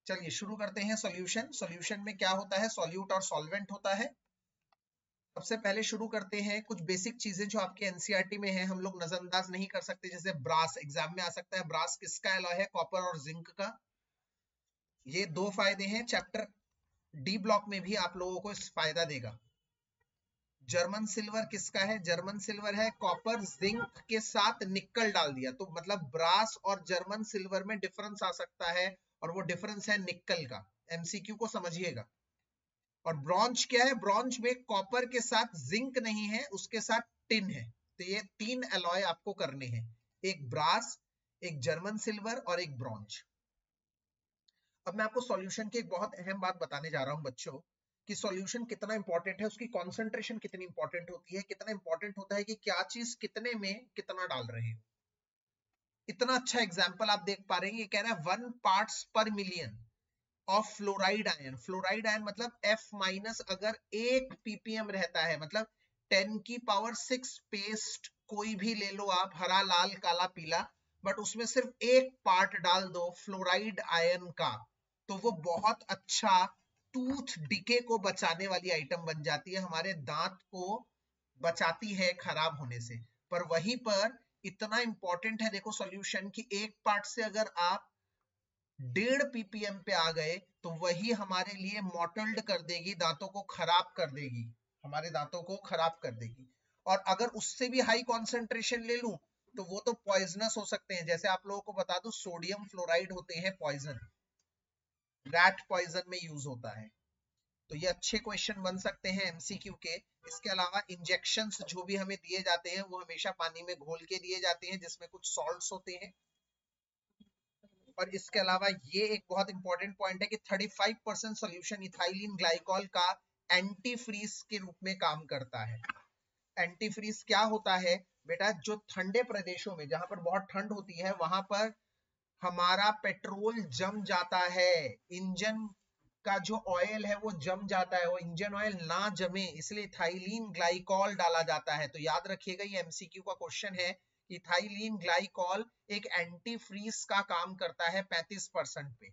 चलिए शुरू करते हैं सॉल्यूशन। सॉल्यूशन में क्या होता है, सॉल्यूट और सॉल्वेंट होता है। सबसे पहले शुरू करते हैं कुछ बेसिक चीजें जो आपके एनसीईआरटी में है, हम लोग नजरअंदाज नहीं कर सकते। जैसे ब्रास एग्जाम में आ सकता है, ब्रास किसका एलॉय है, कॉपर और जिंक का। ये दो फायदे हैं, चैप्टर डी ब्लॉक में भी आप लोगों को इस फायदा देगा। जर्मन सिल्वर किसका है, जर्मन सिल्वर है कॉपर जिंक के साथ निकल डाल दिया, तो मतलब ब्रास और जर्मन सिल्वर में डिफरेंस आ सकता है, और वो डिफरेंस है निकल का। एमसीक्यू को समझिएगा। और ब्रॉन्ज क्या है, ब्रॉन्ज में कॉपर के साथ जिंक नहीं है, उसके साथ टिन है। तो ये तीन एलॉय आपको करने हैं, एक ब्रास, एक जर्मन सिल्वर और एक ब्रॉन्ज। अब मैं आपको सॉल्यूशन की एक बहुत अहम बात बताने जा रहा हूं बच्चों, कि सॉल्यूशन कितना इंपॉर्टेंट है, उसकी कॉन्सेंट्रेशन कितनी इंपॉर्टेंट होती है, कितना इंपॉर्टेंट होता है कि क्या चीज कितने में कितना डाल रहे हो। इतना अच्छा एग्जाम्पल आप देख पा रहे हैं, ये कह रहा है 1 पार्ट्स पर million of fluoride ion. Fluoride ion मतलब F माइनस अगर 1 ppm रहता है, मतलब 10 की पावर 6 पेस्ट कोई भी ले लो आप, हरा लाल काला पीला, बट उसमें सिर्फ एक पार्ट डाल दो फ्लोराइड आयन का, तो वो बहुत अच्छा टूथ डिके को बचाने वाली आइटम बन जाती है, हमारे दांत को बचाती है खराब होने से। पर वहीं पर इतना इंपॉर्टेंट है देखो सॉल्यूशन की, एक पार्ट से अगर आप 1.5 ppm पे आ गए तो वही हमारे लिए मॉटल्ड कर देगी, दांतों को खराब कर देगी, हमारे दांतों को खराब कर देगी। और अगर उससे भी हाई कॉन्सेंट्रेशन ले लूं तो वो तो पॉइजनस हो सकते हैं। जैसे आप लोगों को बता दूं, सोडियम फ्लोराइड होते हैं पॉइजन, रैट पॉइजन में यूज होता है। तो ये अच्छे क्वेश्चन बन सकते हैं एमसीक्यू के। इसके अलावा इंजेक्शंस जो भी हमें दिए जाते हैं वो हमेशा पानी में घोल के दिए जाते हैं, जिसमें कुछ सॉल्ट्स होते हैं। और इसके अलावा ये एक बहुत इंपॉर्टेंट पॉइंट है कि 35% सोल्यूशन इथाइलिन ग्लाइकॉल का एंटी फ्रीज के रूप में काम करता है। एंटी फ्रीज क्या होता है बेटा, जो ठंडे प्रदेशों में जहां पर बहुत ठंड होती है वहां पर हमारा पेट्रोल जम जाता है, इंजन का जो ऑयल है वो जम जाता है, वो इंजन ऑयल ना जमे इसलिए इथाइलिन ग्लाइकॉल डाला जाता है। तो याद रखिएगा ये एमसीक्यू का क्वेश्चन है, इथाइलिन ग्लाइकॉल एक एंटी फ्रीज का काम करता है 35% पे,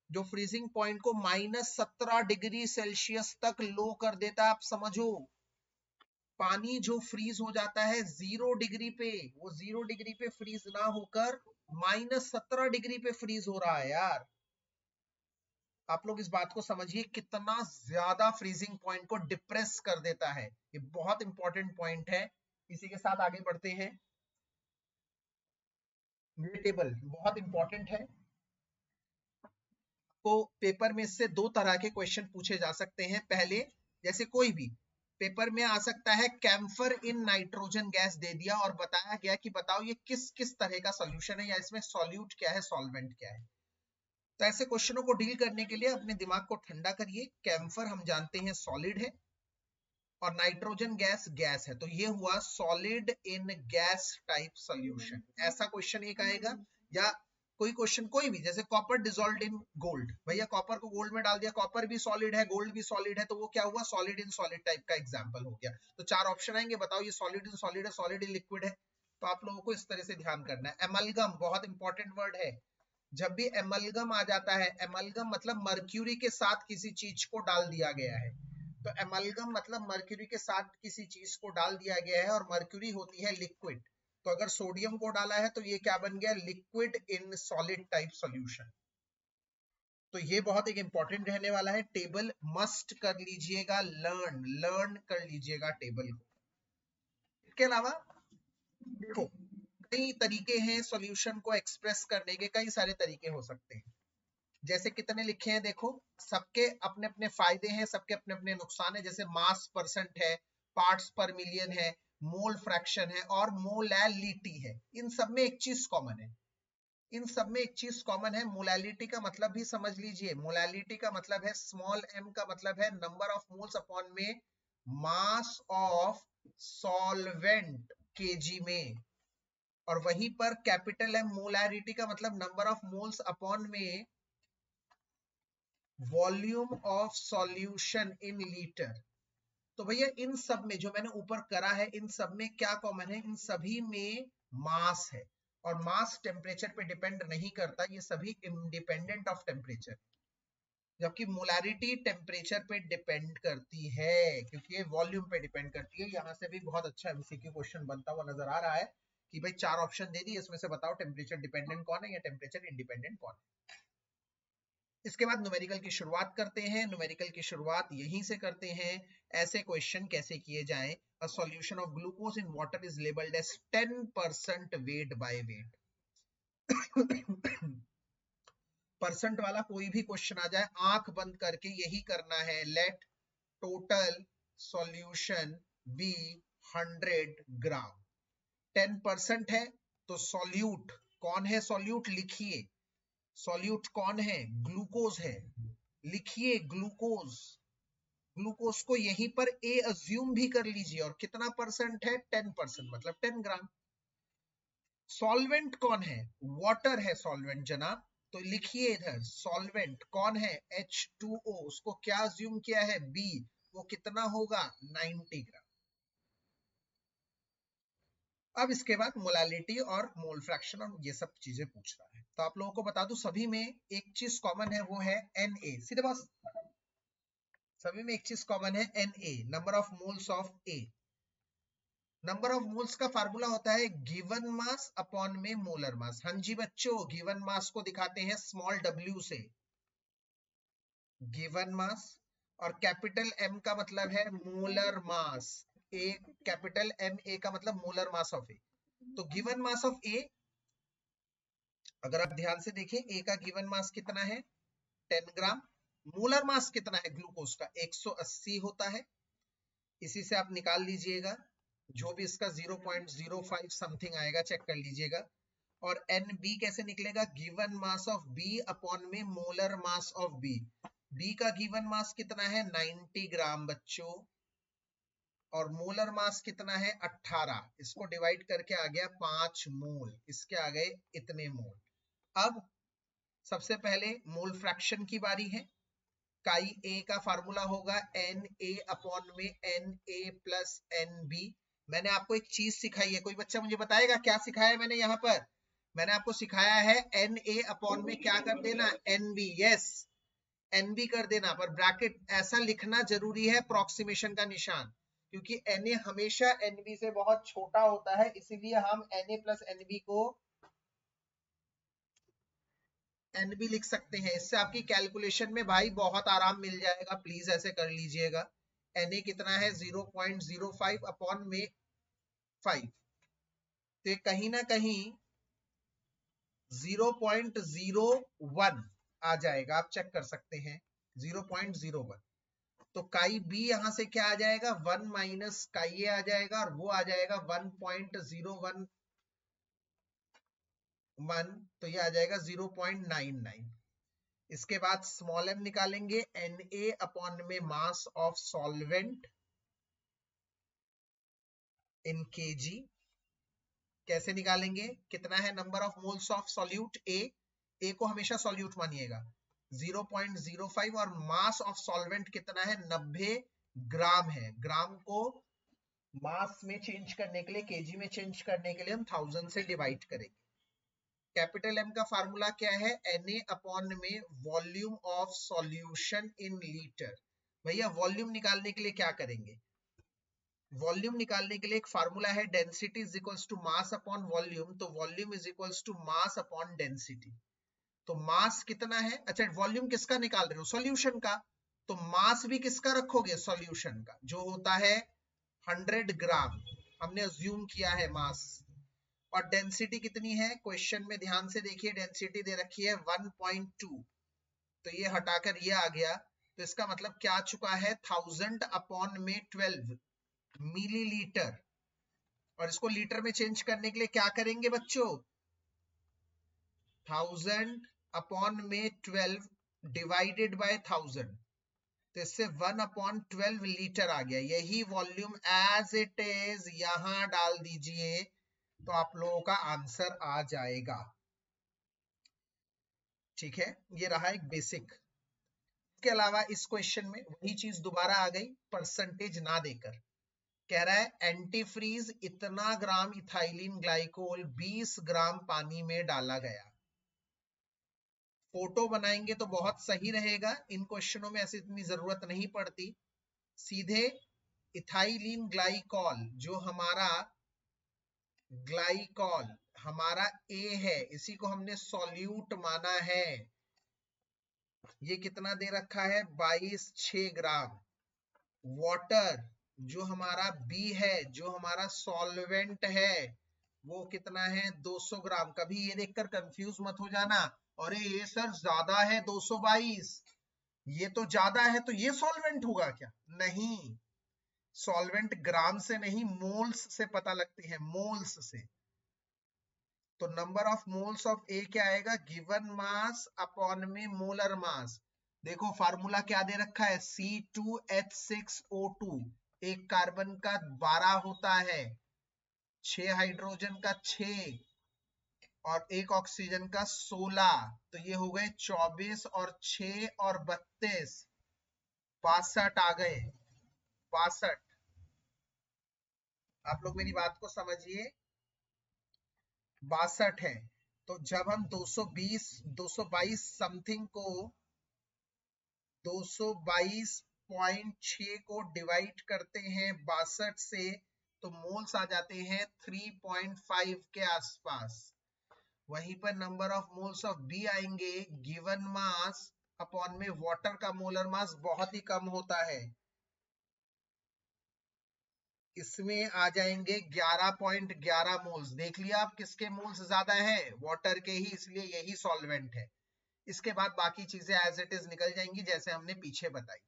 जो फ्रीजिंग पॉइंट को -17 डिग्री सेल्सियस तक लो कर देता है। आप समझो, पानी जो फ्रीज हो जाता है 0 डिग्री पे, वो 0 डिग्री पे फ्रीज ना होकर -17 डिग्री पे फ्रीज हो रहा है यार। आप लोग इस बात को समझिए कितना ज्यादा फ्रीजिंग पॉइंट को डिप्रेस कर देता है। ये बहुत इंपॉर्टेंट पॉइंट है। इसी के साथ आगे बढ़ते हैं। ये टेबल बहुत इंपॉर्टेंट है, तो पेपर में इससे दो तरह के क्वेश्चन पूछे जा सकते हैं। पहले जैसे कोई भी पेपर में आ सकता है, कैम्फर इन नाइट्रोजन गैस दे दिया और बताया गया कि बताओ ये किस किस तरह का सॉल्यूशन है, या इसमें सॉल्यूट क्या है, सॉल्वेंट क्या है। तो ऐसे क्वेश्चनों को डील करने के लिए अपने दिमाग को ठंडा करिए। कैम्फर हम जानते हैं सॉलिड है, और नाइट्रोजन गैस गैस है, तो ये हुआ solid in gas type solution. ऐसा क्वेश्चन एक आएगा। या कोई क्वेश्चन कोई भी, जैसे कॉपर डिसॉल्व्ड इन गोल्ड, भैया कॉपर को गोल्ड में डाल दिया, कॉपर भी सॉलिड है गोल्ड भी सॉलिड है, तो वो क्या हुआ, सॉलिड इन सॉलिड टाइप का एग्जांपल हो गया। तो चार ऑप्शन आएंगे, बताओ ये सॉलिड इन सॉलिड है, सॉलिड इन लिक्विड है। तो आप लोगों को इस तरह से ध्यान करना है। एमलगम बहुत इंपॉर्टेंट वर्ड है। जब भी एमलगम आ जाता है, एमलगम मतलब मर्क्यूरी के साथ किसी चीज को डाल दिया गया है, तो एमलगम मतलब मर्क्यूरी के साथ किसी चीज को डाल दिया गया है, और मर्क्यूरी होती है लिक्विड। तो अगर सोडियम को डाला है तो ये क्या बन गया, liquid in solid type solution. तो ये बहुत एक इंपॉर्टेंट रहने वाला है। टेबल मस्ट कर लीजिएगा, लर्न कर लीजिएगा टेबल को। इसके अलावा देखो, कई तरीके हैं सॉल्यूशन को एक्सप्रेस करने के, कई सारे तरीके हो सकते हैं। जैसे कितने लिखे हैं देखो, सबके अपने अपने फायदे हैं, सबके अपने अपने नुकसान है। जैसे मास परसेंट है, पार्ट्स पर मिलियन है, मोल फ्रैक्शन है और मोलैलिटी है। इन सब में एक चीज कॉमन है, इन सब में एक चीज कॉमन है। मोलैलिटी का मतलब भी समझ लीजिए, मोलैलिटी का मतलब है स्मॉल m का मतलब है नंबर ऑफ मोल्स अपॉन में मास ऑफ सॉल्वेंट केजी में, और वहीं पर कैपिटल M मोलैरिटी का मतलब नंबर ऑफ मोल्स अपॉन में volume of solution in litre. तो भैया इन सब में जो मैंने ऊपर करा है, इन सब में क्या कॉमन है, इन सभी में मास है। और मास टेम्परेचर पे डिपेंड नहीं करता, ये सभी इंडिपेंडेंट ऑफ टेम्परेचर, जबकि मोलारिटी टेम्परेचर पे डिपेंड करती है क्योंकि ये वॉल्यूम पे डिपेंड करती है। यहाँ से भी बहुत अच्छा एमसीक्यू क्वेश्चन बनता हुआ नजर आ रहा है कि भाई 4 ऑप्शन दे दिए, इसमें से बताओ टेम्परेचर डिपेंडेंट कौन है या टेम्परेचर इंडिपेंडेंट कौन है। इसके बाद न्यूमेरिकल की शुरुआत करते हैं। न्यूमेरिकल की शुरुआत यहीं से करते हैं। ऐसे क्वेश्चन कैसे किए जाएं। A solution of glucose in water is labelled as 10% weight by weight. Percent वाला कोई भी क्वेश्चन आ जाए, आंख बंद करके यही करना है। लेट टोटल सॉल्यूशन बी 100 ग्राम। 10% है तो सॉल्यूट कौन है, सॉल्यूट लिखिए। सॉल्यूट कौन है, ग्लूकोज है, लिखिए ग्लूकोज। ग्लूकोज को यहीं पर ए अज्यूम भी कर लीजिए, और कितना परसेंट है, 10%, मतलब 10 ग्राम। सॉल्वेंट कौन है, वाटर है सॉल्वेंट जनाब, तो लिखिए इधर सॉल्वेंट कौन है, H2O, उसको क्या अज्यूम किया है, B, वो कितना होगा, 90 ग्राम। अब इसके बाद मोलालिटी और मोल फ्रैक्शन और ये सब चीजें पूछ रहा है। तो आप लोगों को बता दूं, सभी में एक चीज कॉमन है, वो है Na। सीधे बस, सभी में एक चीज कॉमन है, Na, number of moles of A। Number of moles का फार्मूला होता है गिवन मास अपॉन में मोलर मास। हाँ जी बच्चों, गिवन मास को दिखाते हैं स्मॉल w से, गिवन मास, और कैपिटल M का मतलब है molar mass. A, capital M A का मतलब मोलर मास ऑफ ए। तो गिवन मास ऑफ ए, अगर आप ध्यान से देखें, ए का गिवन मास कितना है, 10 ग्राम। मोलर मास कितना है ग्लूकोज का, 180 होता है। इसी से आप निकाल लीजिएगा, जो भी इसका 0.05 समथिंग आएगा, चेक कर लीजिएगा। और NB कैसे निकलेगा, given mass of B upon में molar mass of B। B का गिवन मास कितना है, 90 ग्राम बच्चों, और मोलर मास कितना है, 18। इसको डिवाइड करके आ गया 5 मोल, इसके आ गए इतने मोल। अब सबसे पहले मोल फ्रैक्शन की बारी है। काई ए का फार्मूला होगा Na अपॉन में Na प्लस NB। मैंने आपको एक चीज सिखाई है, कोई बच्चा मुझे बताएगा क्या सिखाया है मैंने यहाँ पर। मैंने आपको सिखाया है Na अपॉन में क्या कर देना, NB। यस, NB कर देना, पर ब्रैकेट ऐसा लिखना जरूरी है, अप्रोक्सीमेशन का निशान, क्योंकि Na हमेशा NB से बहुत छोटा होता है, इसीलिए हम Na प्लस NB को NB लिख सकते हैं। इससे आपकी कैलकुलेशन में भाई बहुत आराम मिल जाएगा, प्लीज ऐसे कर लीजिएगा। Na कितना है, 0.05 अपॉन में 5, तो कहीं ना कहीं 0.01 आ जाएगा, आप चेक कर सकते हैं 0.01। तो काई बी यहां से क्या आ जाएगा, 1 माइनस काई ए आ जाएगा, और वो आ जाएगा 1.011, तो ये आ जाएगा 0.99। इसके बाद स्मॉल m निकालेंगे, Na अपॉन में mass of solvent in kg। कैसे निकालेंगे, कितना है number of moles of solute A को हमेशा सॉल्यूट मानिएगा, 0.05, और मास ऑफ सॉल्वेंट कितना है, 90 ग्राम है। ग्राम को मास में चेंज करने के लिए, kg में चेंज करने के लिए हम 1000 से डिवाइड करेंगे। कैपिटल M का फार्मूला क्या है, Na अपॉन में volume of solution in litre. भैया वॉल्यूम निकालने के लिए क्या करेंगे, वॉल्यूम निकालने के लिए एक फार्मूला है, density is equals to mass upon volume. तो volume is equals to mass upon density. तो मास कितना है, अच्छा वॉल्यूम किसका निकाल रहे हो, सॉल्यूशन का, तो मास भी किसका रखोगे, सॉल्यूशन का, जो होता है 100 ग्राम, हमने अज्यूम किया है मास। और डेंसिटी कितनी है, क्वेश्चन में ध्यान से देखिए, डेंसिटी दे रखी है 1.2, तो ये हटाकर ये आ गया, तो इसका मतलब क्या आ चुका है, 1000 अपॉन में 12 मिलीलीटर। और इसको लीटर में चेंज करने के लिए क्या करेंगे बच्चों, 1000 अपॉन में 12 डिवाइडेड बाय 1000, तो इससे 1 अपॉन 12 लीटर आ गया। यही वॉल्यूम एज इट इज यहां डाल दीजिए, तो आप लोगों का आंसर आ जाएगा। ठीक है, ये रहा एक बेसिक। इसके अलावा इस क्वेश्चन में वही चीज दोबारा आ गई, परसेंटेज ना देकर। कह रहा है एंटीफ्रीज इतना ग्राम इथाइलिन ग्लाइकोल 20 ग्राम पानी में डाला गया। फोटो बनाएंगे तो बहुत सही रहेगा, इन क्वेश्चनों में ऐसी इतनी जरूरत नहीं पड़ती। सीधे इथाइलिन ग्लाइकोल जो हमारा ग्लाइकोल हमारा ए है, इसी को हमने सॉल्यूट माना है। ये कितना दे रखा है 22 ग्राम। वाटर जो हमारा बी है, जो हमारा सॉल्वेंट है, वो कितना है 200 ग्राम। कभी ये देखकर कंफ्यूज मत हो जाना, अरे ये सर ज्यादा है 222, ये तो ज्यादा है तो ये सॉल्वेंट होगा क्या? नहीं, सॉल्वेंट ग्राम से नहीं मोल्स से पता लगती है, मोल्स से। तो नंबर ऑफ मोल्स ऑफ ए क्या आएगा, गिवन मास अपॉन में मोलर मास। देखो फार्मूला क्या दे रखा है, C2H6O2, एक कार्बन का 12 होता है, 6 हाइड्रोजन का 6 और एक ऑक्सीजन का 16, तो ये हो गए 24 और 6 और 32, 62 आ गए, 62। आप लोग मेरी बात को समझिए, 62 है। तो जब हम 222 समथिंग को 222.6 को डिवाइड करते हैं 62 से, तो मोल्स आ जाते हैं 3.5 के आसपास। वहीं पर number of moles of B आएंगे गिवन मास अपॉन में वाटर का मोलर मास बहुत ही कम होता है, इसमें आ जाएंगे 11.11 मोल्स। देख लिया आप किसके मोल्स ज्यादा है, वाटर के ही, इसलिए यही सॉल्वेंट है। इसके बाद बाकी चीजें एज इट इज निकल जाएंगी जैसे हमने पीछे बताई।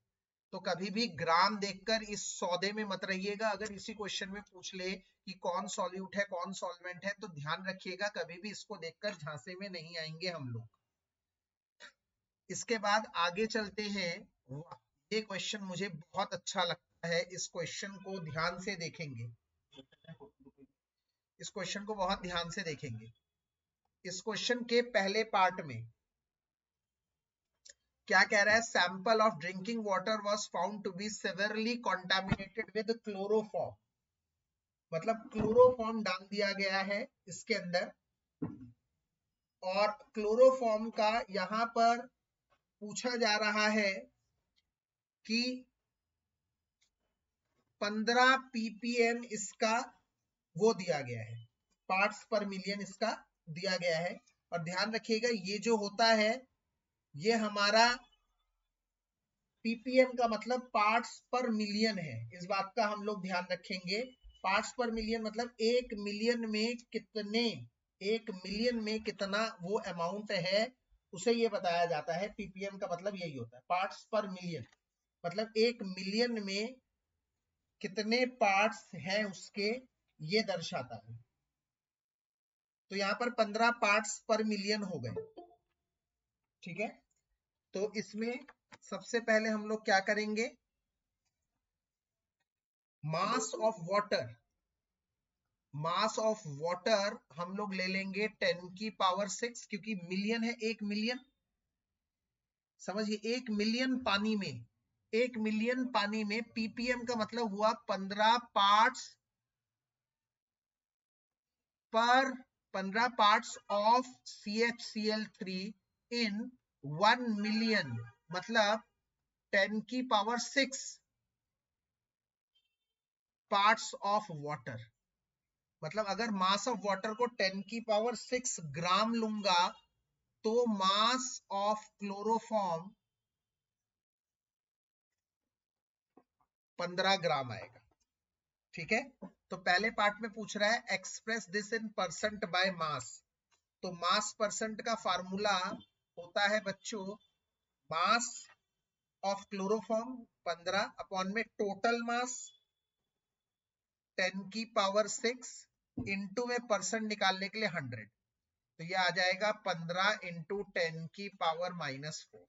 तो कभी भी ग्राम देखकर इस सौदे में मत रहिएगा। अगर इसी क्वेश्चन में पूछ ले कि कौन सॉल्यूट है कौन सॉल्वेंट है, तो ध्यान रखिएगा कभी भी इसको देखकर झांसे में नहीं आएंगे हम लोग। इसके बाद आगे चलते हैं। ये क्वेश्चन मुझे बहुत अच्छा लगता है, इस क्वेश्चन को ध्यान से देखेंगे, इस क्वेश्चन को बहुत ध्यान से देखेंगे। इस क्वेश्चन के पहले पार्ट में क्या कह रहा है, sample of drinking water was found to be severely contaminated with chloroform. मतलब क्लोरोफॉर्म डाल दिया गया है इसके अंदर, और क्लोरोफॉर्म का यहां पर पूछा जा रहा है कि 15 ppm इसका वो दिया गया है, पार्ट्स पर मिलियन इसका दिया गया है। और ध्यान रखिएगा ये जो होता है ये हमारा ppm का मतलब पार्ट्स पर मिलियन है, इस बात का हम लोग ध्यान रखेंगे। पार्ट्स पर मिलियन मतलब 1 मिलियन में कितने, 1 मिलियन में कितना वो अमाउंट है, उसे ये बताया जाता है। ppm का मतलब यही होता है, पार्ट्स पर मिलियन, मतलब 1 मिलियन में कितने पार्ट्स हैं उसके, ये दर्शाता है। तो यहाँ पर 15 पार्ट्स पर मिलियन हो गए, ठीक है। तो इसमें सबसे पहले हम लोग क्या करेंगे, mass of water, mass of water हम लोग ले लेंगे 10 की पावर 6, क्योंकि मिलियन है, 1 मिलियन, समझिए 1 मिलियन पानी में, 1 मिलियन पानी में ppm का मतलब हुआ 15 पार्ट्स पर 15 parts of CHCl3 in 1 million, मतलब 10 की पावर 6 पार्ट्स ऑफ वाटर। मतलब अगर मास ऑफ वाटर को 10 की पावर 6 ग्राम लूंगा तो मास ऑफ क्लोरोफॉर्म 15 ग्राम आएगा, ठीक है। तो पहले पार्ट में पूछ रहा है express this in percent by mass. तो मास परसेंट का फार्मूला होता है बच्चों, मास ऑफ क्लोरोफॉर्म 15 अपॉन में टोटल मास 10 की पावर 6 इंटू में परसेंट निकालने के लिए 100, तो ये आ जाएगा 15 इंटू 10 की पावर -4।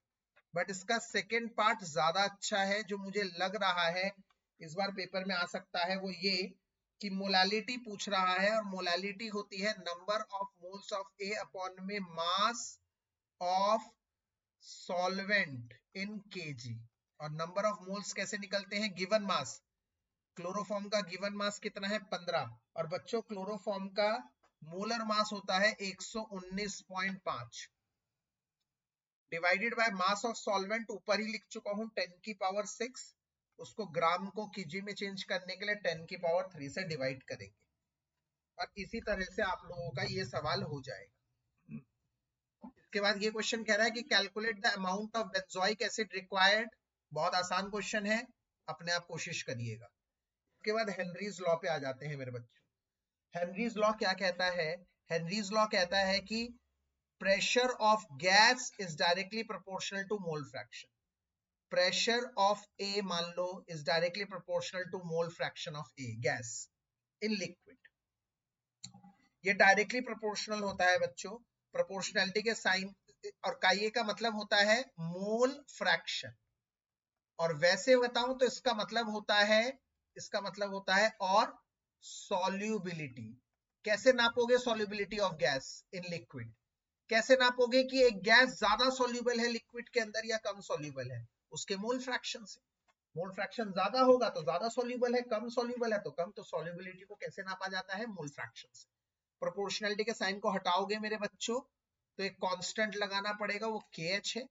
बट इसका सेकेंड पार्ट ज्यादा अच्छा है, जो मुझे लग रहा है इस बार पेपर में आ सकता है, वो ये कि मोलालिटी पूछ रहा है, और मोलालिटी होती है number of moles of A upon में mass of solvent in kg. और नंबर ऑफ मोल्स कैसे निकलते हैं, गिवन मास क्लोरोफॉर्म का गिवन मास कितना है 15, और बच्चों क्लोरोफॉर्म का मोलर मास होता है 119.5 divided by mass of solvent, ऊपर ही लिख चुका हूं 10 की पावर 6, उसको ग्राम को केजी में चेंज करने के लिए 10 की पावर 3 से डिवाइड करेंगे, और इसी तरह से आप लोगों का ये सवाल हो जाएगा। इसके बाद ये क्वेश्चन कह रहा है कि calculate the amount of benzoic acid required, बहुत आसान क्वेश्चन है, अपने आप कोशिश करिएगा। इसके बाद हेनरीज लॉ पे आ जाते हैं मेरे बच्चों। हेनरीज लॉ क्या कहता है? हेनरीज लॉ कहता है कि pressure of gas is directly proportional to mole fraction. Pressure of A मान लो is directly proportional to mole fraction of A gas in liquid. ये डायरेक्टली प्रोपोर्शनल होता है बच्चों, प्रोपोर्शनैलिटी के साइन, और काइए का मतलब होता है मोल फ्रैक्शन, और वैसे बताऊं तो इसका मतलब होता है और सॉल्युबिलिटी। कैसे नापोगे solubility of gas in liquid? कैसे नापोगे कि एक गैस ज्यादा सॉल्युबल है लिक्विड के अंदर या कम सॉल्युबल है? उसके मोल फ्रैक्शन से। मोल फ्रैक्शन ज्यादा होगा तो ज्यादा सॉल्युबल है, कम सॉल्युबल है तो कम। तो सॉल्युबिलिटी को कैसे नापा जाता है? मोल फ्रैक्शन से। प्रोपोर्शनैलिटी के साइन को हटाओगे मेरे बच्चों तो एक कांस्टेंट लगाना पड़ेगा, वो KH है।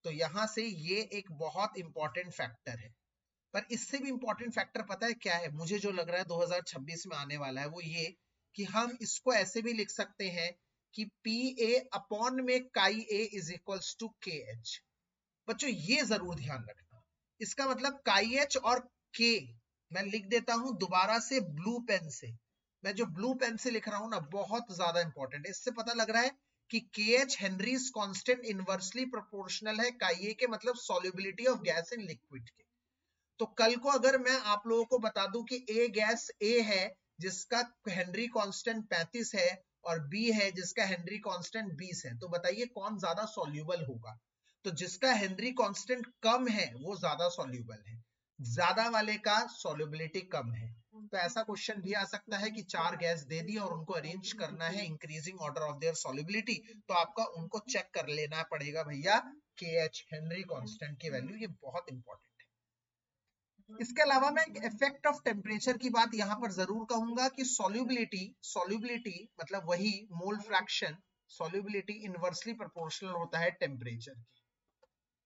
तो यहां से ये एक बहुत इंपॉर्टेंट फैक्टर है। पर इससे भी इंपॉर्टेंट फैक्टर पता है क्या है? मुझे जो लग रहा है 2026 में आने वाला है वो ये कि हम इसको ऐसे भी लिख सकते हैं कि PA अपॉन में chi A is equals to KH। बच्चों ये जरूर ध्यान रखना, इसका मतलब काई H और K मैं लिख देता हूं दोबारा से ब्लू पेन से। मैं जो ब्लू पेन से लिख रहा हूं ना, बहुत ज्यादा इंपॉर्टेंट है। इससे पता लग रहा है कि KH Henrys constant inversely proportional है काई A के, मतलब solubility of gas in liquid के। तो कल को अगर मैं आप लोगों को बता दूं कि ए गैस ए है जिसका हेनरी कांस्टेंट 35 है, और बी है जिसका हेनरी कांस्टेंट 20 है, तो बताइए कौन ज्यादा सॉल्युबल होगा? तो जिसका हेनरी कांस्टेंट कम है वो ज्यादा सॉल्युबल है, ज्यादा वाले का सॉल्युबिलिटी कम है। तो ऐसा क्वेश्चन भी आ सकता है कि 4 गैस दे दी और उनको अरेंज करना है increasing order of their solubility, तो आपका उनको चेक कर लेना पड़ेगा भैया KH हेनरी कांस्टेंट की वैल्यू, ये बहुत इंपॉर्टेंट। इसके अलावा मैं इफेक्ट ऑफ टेम्परेचर की बात यहां पर जरूर कहूंगा कि सॉल्युबिलिटी मतलब वही mole fraction, solubility inversely proportional होता है टेम्परेचर की।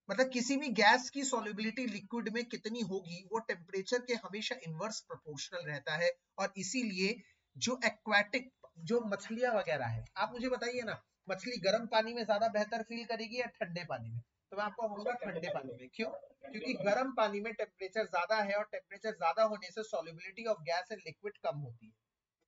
मतलब किसी भी गैस की सॉल्युबिलिटी लिक्विड में कितनी होगी वो टेम्परेचर के हमेशा इनवर्स प्रोपोर्शनल रहता है। और इसीलिए जो एक्वाटिक, जो मछलियां वगैरह है, आप मुझे बताइए ना, मछली गर्म पानी में ज्यादा बेहतर फील करेगी या ठंडे पानी में? तो मैं आपको कहूंगा ठंडे पानी में। क्यों? क्योंकि गर्म पानी में टेम्परेचर ज्यादा है, और टेम्परेचर ज्यादा होने से solubility of gas in liquid कम होती है।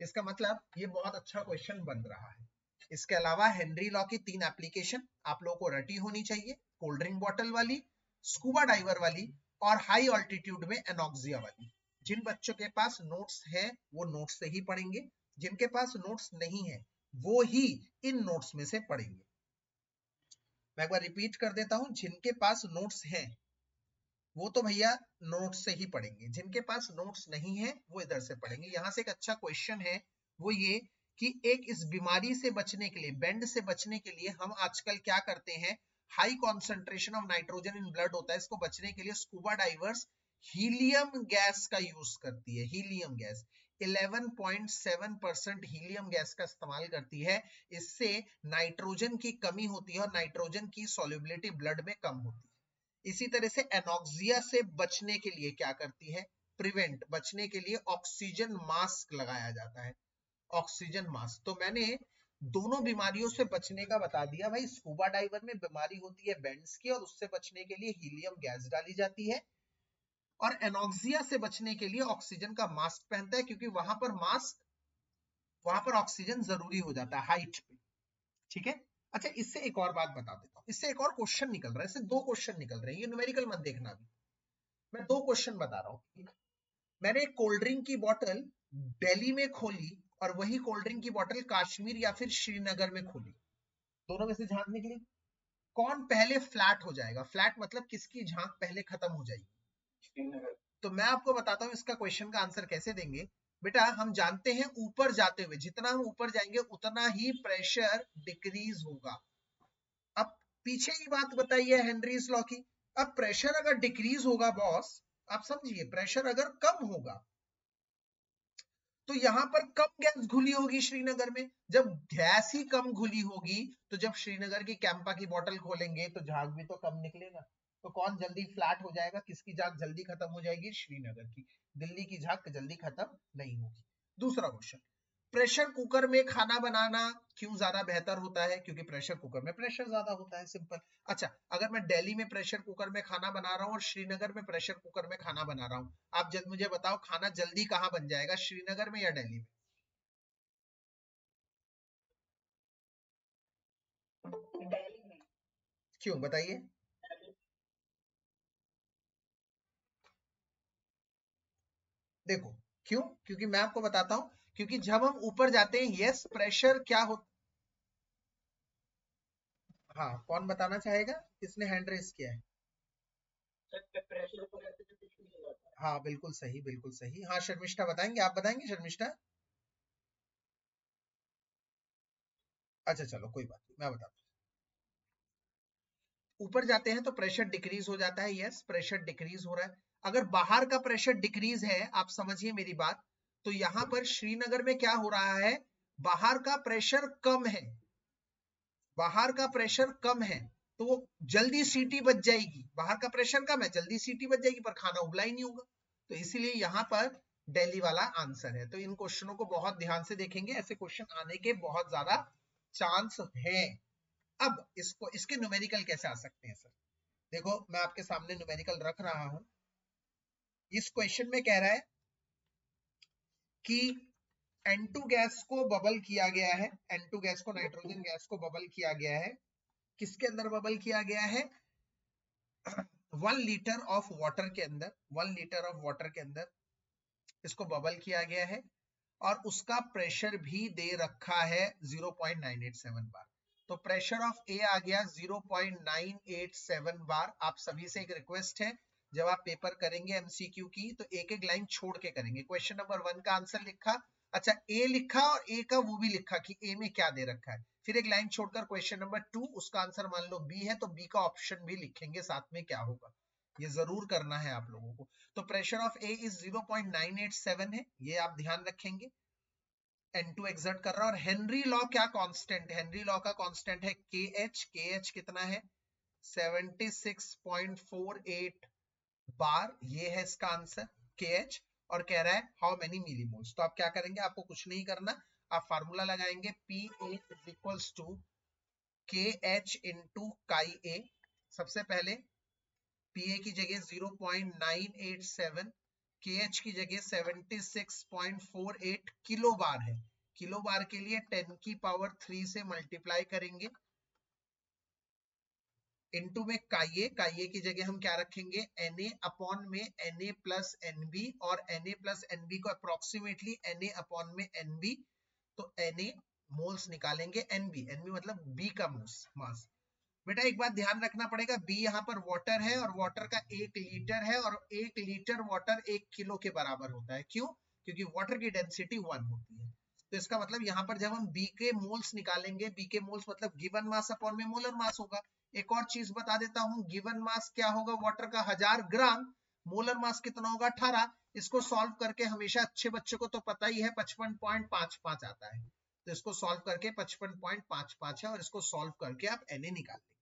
इसका मतलब ये बहुत अच्छा क्वेश्चन बन रहा है। इसके अलावा हेनरी लॉ की 3 एप्लीकेशन आप लोगों को रटी होनी चाहिए, कोल्ड ड्रिंक बॉटल वाली, स्कूबा डाइवर वाली, और हाई ऑल्टीट्यूड में एनॉक्सिया वाली। जिन बच्चों के पास नोट्स है वो नोट्स से ही पढ़ेंगे, जिनके पास नोट्स नहीं है वो ही इन नोट्स में से पढ़ेंगे। मैं एक बार रिपीट कर देता हूं, जिनके पास नोट्स हैं वो तो भैया नोट्स से ही पढ़ेंगे, जिनके पास नोट्स नहीं है वो इधर से पढ़ेंगे। यहां से एक अच्छा क्वेश्चन है, वो ये कि एक इस बीमारी से बचने के लिए, बेंड से बचने के लिए हम आजकल क्या करते हैं, high concentration of nitrogen in blood होता है, इसको बचने के लिए स्कूबा डाइवर्स हीलियम गैस का यूज करती है। हीलियम गैस 11.7% हीलियम गैस का इस्तेमाल करती है। इससे नाइट्रोजन की कमी होती है और नाइट्रोजन की सॉल्युबिलिटी ब्लड में कम होती है। इसी तरह से एनॉक्सिया से बचने के लिए क्या करती है, प्रिवेंट, बचने के लिए ऑक्सीजन मास्क लगाया जाता है, ऑक्सीजन मास्क। तो मैंने दोनों बीमारियों से बचने का बता दिया भाई। स्कूबा डाइवर में बीमारी होती है बेंड्स की, और उससे बचने के लिए हीलियम गैस डाली जाती है, और एनॉक्सिया से बचने के लिए ऑक्सीजन का मास्क पहनता है, क्योंकि वहां पर ऑक्सीजन जरूरी हो जाता है हाइट पे। ठीक है। अच्छा, इससे एक और बात बता देता हूं, इससे एक और क्वेश्चन निकल रहा है, इससे 2 क्वेश्चन निकल रहे हैं, ये न्यूमेरिकल मत देखना अभी, मैं 2 क्वेश्चन बता रहा हूं। मैंने एक कोल्ड ड्रिंक की बोतल दिल्ली में खोली और वही कोल्ड ड्रिंक की बोतल कश्मीर या फिर श्रीनगर में खोली, दोनों में से झांक निकली, कौन पहले फ्लैट हो जाएगा? फ्लैट मतलब किसकी झांक पहले खत्म हो जाएगी? तो मैं आपको बताता हूं इसका क्वेश्चन का आंसर कैसे देंगे। बेटा हम जानते हैं ऊपर जाते हुए जितना हम ऊपर जाएंगे उतना ही प्रेशर डिक्रीज होगा। अब पीछे की बात बताइए हेनरीज लॉ की। अब प्रेशर अगर डिक्रीज होगा बॉस, आप समझिए, प्रेशर अगर कम होगा तो यहाँ पर कम गैस घुली होगी श्रीनगर में। जब गैस ही कम घुली होगी तो जब श्रीनगर की कैंपा की बोतल खोलेंगे तो झाग भी तो कम निकलेगा। तो कौन जल्दी फ्लैट हो जाएगा, किसकी झाग जल्दी खत्म हो जाएगी, श्रीनगर की। दिल्ली की झाग जल्दी खत्म नहीं होगी। दूसरा क्वेश्चन, प्रेशर कुकर में खाना बनाना क्यों ज्यादा बेहतर होता है? क्योंकि प्रेशर कुकर में प्रेशर ज्यादा होता है, सिंपल। अच्छा, अगर मैं दिल्ली में प्रेशर कुकर में खाना बना रहा हूँ और श्रीनगर में प्रेशर कुकर में खाना बना रहा हूँ, आप जल्द मुझे बताओ खाना जल्दी कहाँ बन जाएगा, श्रीनगर में या दिल्ली में? क्यों बताइए? देखो क्यों, क्योंकि मैं आपको बताता हूं, क्योंकि जब हम ऊपर जाते हैं, यस प्रेशर क्या हो। हाँ, कौन बताना चाहेगा, किसने हैंड रेस किया है? हाँ बिल्कुल सही, बिल्कुल सही। हाँ शर्मिष्ठा बताएंगे, आप बताएंगे शर्मिष्ठा? अच्छा चलो कोई बात नहीं, मैं बताता हूँ। ऊपर जाते हैं तो प्रेशर डिक्रीज हो जाता है, यस प्रेशर डिक्रीज हो रहा है। अगर बाहर का प्रेशर डिक्रीज है, आप समझिए मेरी बात, तो यहां पर श्रीनगर में क्या हो रहा है, बाहर का प्रेशर कम है, बाहर का प्रेशर कम है, तो वो जल्दी सीटी बच जाएगी। बाहर का प्रेशर कम है, जल्दी सीटी बच जाएगी, पर खाना उबला ही नहीं होगा। तो इसीलिए यहां पर दिल्ली वाला आंसर है। तो इन क्वेश्चनों को बहुत ध्यान से देखेंगे, ऐसे क्वेश्चन आने के बहुत ज्यादा चांस है। अब इसको, इसके न्यूमेरिकल कैसे आ सकते हैं सर? देखो मैं आपके सामने न्यूमेरिकल रख रहा हूं। इस क्वेश्चन में कह रहा है कि N2 गैस को बबल किया गया है, N2 गैस को, नाइट्रोजन गैस को बबल किया गया है। किसके अंदर बबल किया गया है? 1 लीटर ऑफ वाटर के अंदर, 1 लीटर ऑफ वाटर के अंदर इसको बबल किया गया है, और उसका प्रेशर भी दे रखा है 0.987 बार। तो प्रेशर ऑफ ए आ गया 0.987 बार। आप सभी से एक रिक्वेस्ट है, जब आप पेपर करेंगे एमसीक्यू की, तो एक एक लाइन छोड़ के करेंगे। क्वेश्चन नंबर 1 का आंसर लिखा, अच्छा ए लिखा, और ए का वो भी लिखा कि ए में क्या दे रखा है, फिर एक लाइन छोड़कर क्वेश्चन नंबर 2, उसका आंसर मान लो बी है, तो बी का ऑप्शन भी लिखेंगे साथ में क्या होगा। ये जरूर करना है आप लोगों को। तो प्रेशर ऑफ ए इज 0.987 है, ये आप ध्यान रखेंगे। N2 एक्सर्ट कर रहा है, और हेनरी लॉ क्या कांस्टेंट है? हेनरी लॉ का कांस्टेंट है KH। KH कितना है? 76.48 बार, ये है इसका आंसर KH। और कह रहा है हाउ मेनी मिलीमोल्स। तो आप क्या करेंगे, आपको कुछ नहीं करना, आप फार्मूला लगाएंगे PA is equals to KH into chi A। सबसे पहले PA की जगह 0.987, KH की जगह 76.48 किलो बार है। किलो बार के लिए 10 की पावर 3 से मल्टीप्लाई करेंगे, इनटू में काइए की जगह हम क्या रखेंगे, Na अपॉन में Na प्लस NB, और Na प्लस NB को अप्रोक्सीमेटली Na अपॉन में NB, तो Na मोल्स निकालेंगे, NB मतलब B का मास। बेटा एक बात ध्यान रखना पड़ेगा, बी यहाँ पर वाटर है, और वाटर का 1 लीटर है, और 1 लीटर वाटर 1 किलो के बराबर होता है। क्यों? क्योंकि वाटर की डेंसिटी 1 होती है। तो इसका मतलब यहाँ पर जब हम बी के मोल्स निकालेंगे, बी के मोल्स मतलब गिवन मास अपॉन में मोलर मास होगा। एक और चीज बता देता हूँ, गिवन मास क्या होगा वाटर का, 1000 ग्राम, मोलर मास कितना होगा, 18। इसको सॉल्व करके हमेशा अच्छे बच्चों को तो पता ही है 55.55 आता है, तो इसको सॉल्व करके 55.55 है, और इसको सॉल्व करके आप Na निकाल लेंगे।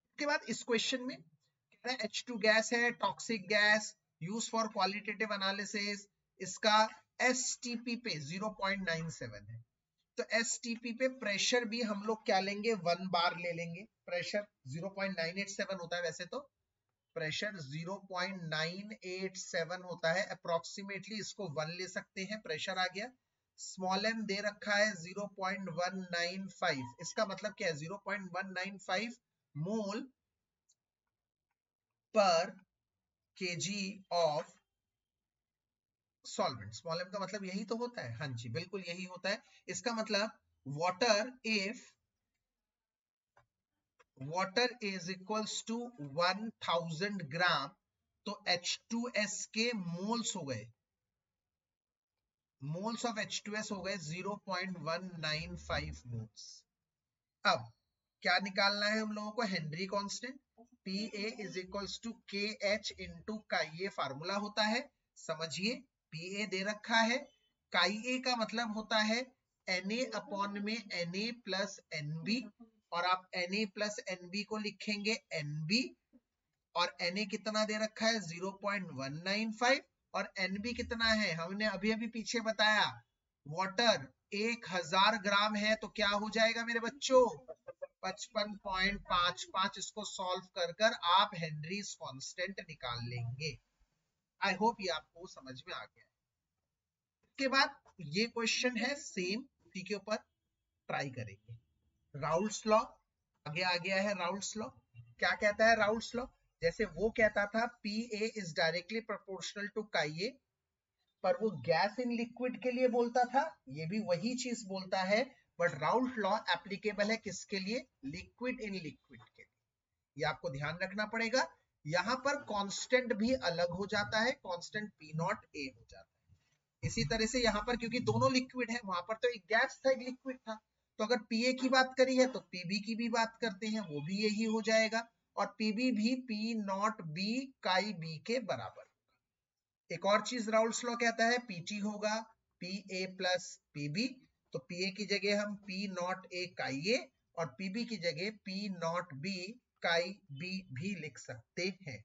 उसके बाद इस क्वेश्चन में कह रहा है H2 गैस है, toxic gas, use for qualitative analysis, इसका STP पे 0.97 है। तो STP पे प्रेशर भी हम लोग क्या लेंगे, 1 बार ले लेंगे। प्रेशर 0.987 होता है वैसे तो, प्रेशर 0.987 होता है अप्रोक्सीमेटली, इसको 1 ले सकते हैं, प्रेशर आ गया। स्मॉल m दे रखा है 0.195, इसका मतलब क्या है, 0.195 मोल पर KG of solvent. Small m का मतलब यही तो होता है, हाँ जी बिल्कुल यही होता है। इसका मतलब वाटर इज इक्वल्स टू 1000 ग्राम, तो H2S के मोल्स हो गए, मोल्स ऑफ H2S हो गए 0.195 मोल्स। अब क्या निकालना है हम लोगों को, Henry constant. Pa is equals to KH into का ये फार्मूला होता है, समझिए Pa दे रखा है, काई ए का मतलब होता है Na अपॉन में Na प्लस NB, और आप Na प्लस NB को लिखेंगे NB, और Na कितना दे रखा है 0.195, और NB कितना है हमने अभी अभी पीछे बताया, वाटर 1000 ग्राम है, तो क्या हो जाएगा मेरे बच्चों 55.55। इसको सॉल्व कर कर आप हेनरीज कांस्टेंट निकाल लेंगे। आई होप ये आपको समझ में आ गया। इसके बाद ये क्वेश्चन है सेम सी के ऊपर, ट्राई करेंगे। राउल्स लॉ आगे आ गया है। राउल्स लॉ क्या कहता है? राउल्स लॉ जैसे वो कहता था PA is directly proportional to chi A, पर वो गैस इन लिक्विड के लिए बोलता था, ये भी वही चीज बोलता है, बट राउल्स लॉ एप्लीकेबल है किसके लिए? लिक्विड इन लिक्विड के लिए। ये आपको ध्यान रखना पड़ेगा। यहां पर कांस्टेंट भी अलग हो जाता है, कांस्टेंट P नॉट A हो जाता है। इसी तरह से यहाँ पर क्योंकि दोनों लिक्विड है, वहां पर तो एक गैस था एक लिक्विड था, तो अगर PA की बात करी है तो PB की भी बात करते हैं, वो भी यही हो जाएगा, और PB भी P नॉट B काई B के बराबर। एक और चीज राउल्स लॉ कहता है PT होगा PA प्लस PB, तो PA की जगह हम P not A chi A, और PB की जगह P नॉट B काई B भी लिख सकते हैं।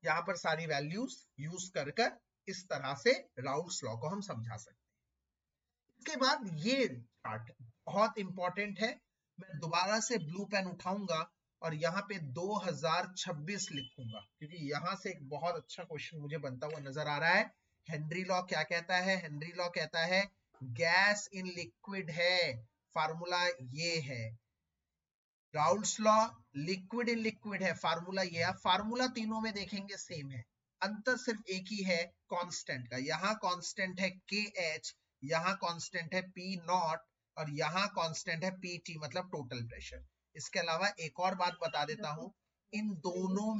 यहां पर सारी वैल्यूज यूज कर कर इस तरह से राउल्स लॉ को हम समझा सकते हैं। इसके बाद ये चार्ट बहुत इंपॉर्टेंट है, मैं दोबारा से ब्लू पेन उठाऊंगा और यहाँ पे 2026 लिखूंगा, क्योंकि यहां से एक बहुत अच्छा क्वेश्चन मुझे बनता हुआ नजर आ रहा है। हेनरी लॉ क्या कहता है? हेनरी लॉ कहता है गैस इन लिक्विड है, फार्मूला ये है। Raoult's law liquid in liquid है, फार्मूला ये है। फार्मूला तीनों में देखेंगे सेम है, अंतर सिर्फ एक ही है कांस्टेंट का। यहाँ कांस्टेंट है KH, यहाँ कांस्टेंट है P नॉट, और यहाँ कांस्टेंट है PT मतलब टोटल प्रेशर। इसके अलावा एक और बात बता देता हूं, इन दोनों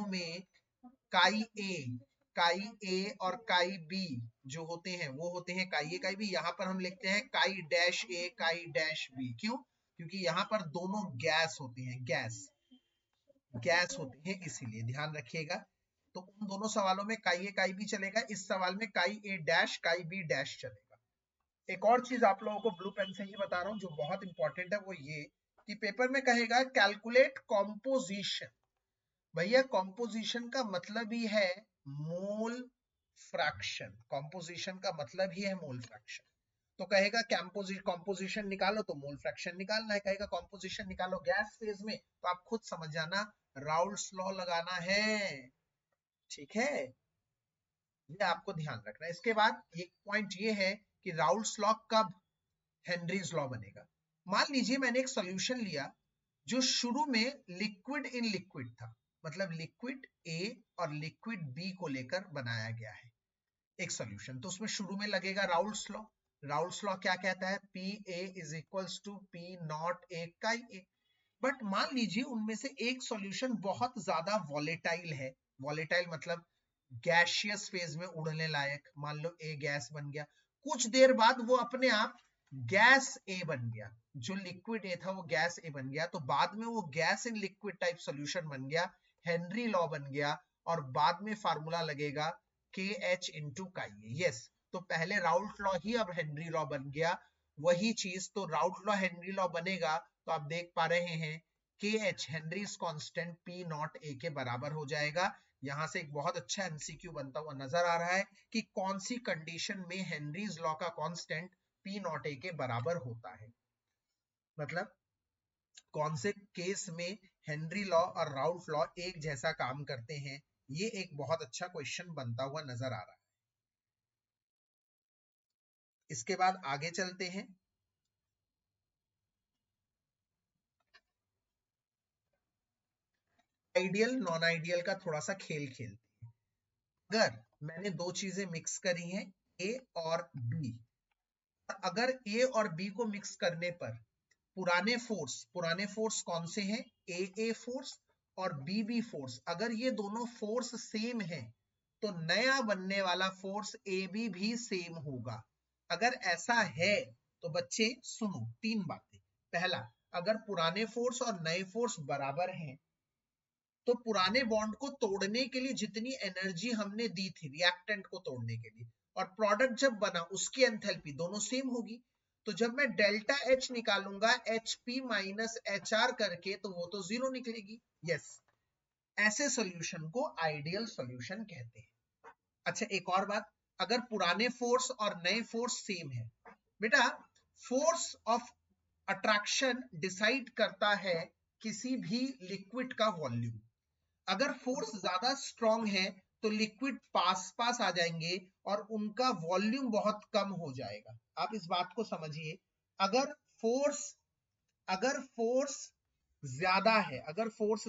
में काई ए और काई बी जो होते हैं वो होते हैं काई ए काई बी। यहाँ पर हम लिखते हैं काई डैश ए काई डैश बी। क्यों? क्योंकि यहाँ पर दोनों गैस होते हैं, गैस होते हैं, इसीलिए ध्यान रखिएगा। तो उन दोनों सवालों में काई ए काई बी चलेगा, इस सवाल में काई ए डैश काई बी डैश चलेगा। एक और चीज आप लोगों को ब्लू पेन से ही बता रहा हूं जो बहुत इंपॉर्टेंट है, वो ये कि पेपर में कहेगा कैलकुलेट कॉम्पोजिशन। भैया कॉम्पोजिशन का मतलब ही है मोल फ्रैक्शन, कॉम्पोजिशन का मतलब ही है मोल फ्रैक्शन। तो कहेगा कॉम्पोजिशन निकालो तो मोल फ्रैक्शन निकालना है, कहेगा कॉम्पोजिशन निकालो गैस फेज में, तो आप खुद समझ जाना राउल्स लॉ लगाना है। ठीक है, ये आपको ध्यान रखना है। इसके बाद एक पॉइंट ये है कि राउल्स लॉ कब हेनरीज लॉ बनेगा। मान लीजिए मैंने एक सॉल्यूशन लिया जो शुरू में लिक्विड इन लिक्विड था, मतलब लिक्विड A और लिक्विड B को लेकर बनाया गया है एक सॉल्यूशन, तो उसमें शुरू में लगेगा राउल्स लॉ। राउल्स लॉ क्या कहता है? PA is equals to P not A chi A। But मान लीजिए उनमें से एक सॉल्यूशन बहुत ज्यादा वॉलेटाइल है, वॉलेटाइल मतलब गैसियस फेज में उड़ने लायक, मान लो A गैस बन गया, कुछ देर बाद वो अपने आप गैस A बन गया, जो लिक्विड A था वो गैस A बन गया, तो बाद में वो gas in liquid type solution बन गया, हेनरी लॉ बन गया, और बाद में फार्मूला लगेगा KH इंटू काई ए। यस, तो पहले राउल्ट लॉ ही अब हेनरी लॉ बन गया, वही चीज। तो राउल्ट लॉ हेनरी लॉ बनेगा तो आप देख पा रहे हैं KH Henrys constant P not A के बराबर हो जाएगा। यहां से एक बहुत अच्छा एमसीक्यू बनता हुआ नजर आ रहा है कि कौन सी कंडीशन में हेनरीज लॉ का कांस्टेंट P नॉट A के बराबर होता है, मतलब कौन से केस में हेनरी लॉ और राउल्ट लॉ एक जैसा काम करते हैं। ये एक बहुत अच्छा क्वेश्चन बनता हुआ नजर आ रहा है। इसके बाद आगे चलते हैं। आइडियल नॉन आइडियल का थोड़ा सा खेल खेलते हैं। अगर मैंने दो चीजें मिक्स करी हैं A और B, अगर A और B को मिक्स करने पर पुराने फोर्स कौन से हैं? AA फोर्स और BB फोर्स। अगर ये दोनों फोर्स सेम है तो नया बनने वाला फोर्स AB भी सेम होगा। अगर ऐसा है तो बच्चे सुनो तीन बातें। पहला, अगर पुराने फोर्स और नए फोर्स बराबर हैं तो पुराने बॉन्ड को तोड़ने के लिए जितनी एनर्जी हमने दी थी रिएक्टेंट को तोड़ने के लिए, और प्रोडक्ट जब बना उसकी एंथैल्पी दोनों सेम होगी। तो जब मैं डेल्टा H निकालूंगा HP माइनस HR करके, तो वो तो 0 निकलेगी। यस, ऐसे सॉल्यूशन को आइडियल सॉल्यूशन कहते हैं। अच्छा, एक और बात, अगर पुराने फोर्स और नए फोर्स सेम है, बेटा फोर्स ऑफ अट्रैक्शन डिसाइड करता है किसी भी लिक्विड का वॉल्यूम। अगर फोर्स ज्यादा स्ट्रॉन्ग है तो लिक्विड पास पास आ जाएंगे और उनका वॉल्यूम बहुत कम हो जाएगा। आप इस बात को समझिए, अगर फोर्स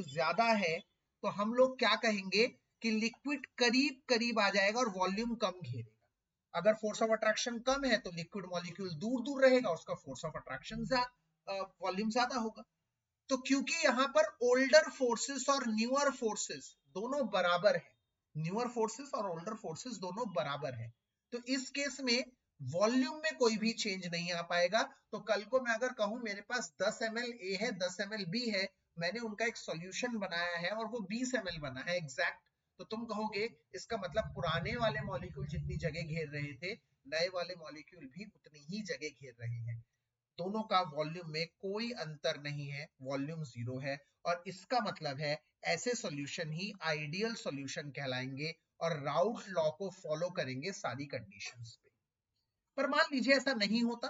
ज्यादा है तो हम लोग क्या कहेंगे कि लिक्विड करीब करीब आ जाएगा और वॉल्यूम कम घेरेगा। अगर फोर्स ऑफ अट्रैक्शन कम है तो लिक्विड मॉलिक्यूल दूर दूर रहेगा, उसका फोर्स ऑफ अट्रैक्शन वॉल्यूम ज्यादा होगा। तो क्योंकि यहाँ पर ओल्डर फोर्सेस और न्यूअर फोर्सेस दोनों बराबर है, न्यूअर फोर्सेस और ओल्डर फोर्सेस दोनों बराबर है, तो इस केस में वॉल्यूम में कोई भी चेंज नहीं आ पाएगा। तो कल को मैं अगर कहूं मेरे पास 10 ml A है, 10 ml B है, मैंने उनका एक सॉल्यूशन बनाया है और वो 20 ml बना है एग्जैक्ट, तो तुम कहोगे इसका मतलब पुराने वाले मॉलिक्यूल जितनी जगह घेर रहे थे, नए वाले मॉलिक्यूल भी उतनी ही जगह घेर रहे हैं। दोनों का वॉल्यूम में कोई अंतर नहीं है, वॉल्यूम 0 है, और इसका मतलब है ऐसे सॉल्यूशन ही आइडियल सॉल्यूशन कहलाएंगे और राउट लॉ को फॉलो करेंगे सारी कंडीशंस पे। पर मान लीजिए ऐसा नहीं होता,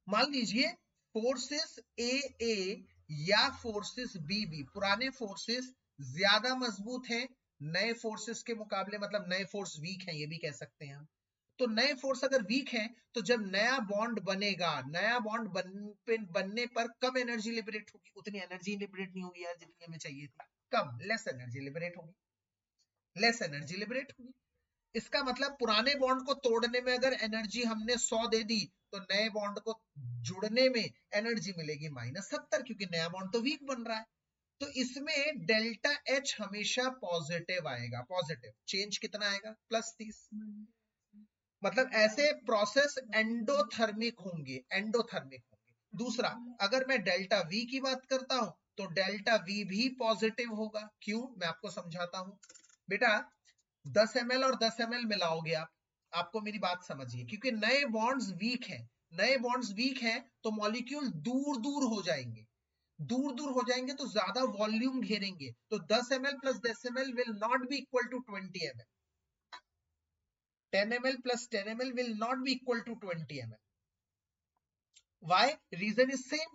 मान लीजिए फोर्सेस ए या फोर्सेस बी, पुराने फोर्सेस ज्यादा मजबूत हैं नए फोर्सेस के मुकाबले, मतलब नए फोर्स वीक हैं, ये भी कह सकते हैं हम। तो नए फोर्स अगर वीक है तो जब नया बॉन्ड बनेगा, नया बॉन्ड बनने पर कम एनर्जी लिबरेट होगी, उतनी एनर्जी लिबरेट नहीं होगी यार जितनी हमें चाहिए थी, कम, लेस एनर्जी लिबरेट होगी। इसका मतलब पुराने बॉन्ड को तोड़ने में अगर एनर्जी हमने 100 दे दी तो नए बॉन्ड को जुड़ने में एनर्जी मिलेगी -70, क्योंकि नया बॉन्ड तो वीक बन रहा है। तो इसमें डेल्टा H हमेशा पॉजिटिव आएगा, पॉजिटिव चेंज कितना आएगा, +30। मतलब ऐसे प्रोसेस एंडोथर्मिक होंगे। दूसरा, अगर मैं डेल्टा V की बात करता हूं तो डेल्टा V भी पॉजिटिव होगा। क्यों, मैं आपको समझाता हूं। बेटा 10 ml और 10 ml मिलाओगे आपको मेरी बात समझिए, क्योंकि नए बॉन्ड्स वीक हैं तो मॉलिक्यूल दूर दूर हो जाएंगे, तो ज्यादा वॉल्यूम घेरेंगे, तो 10 ml plus 10 ml will not be equal to 20 ml, 10 ml plus 10 ml will not be equal to 20 ml. Why? Reason is same,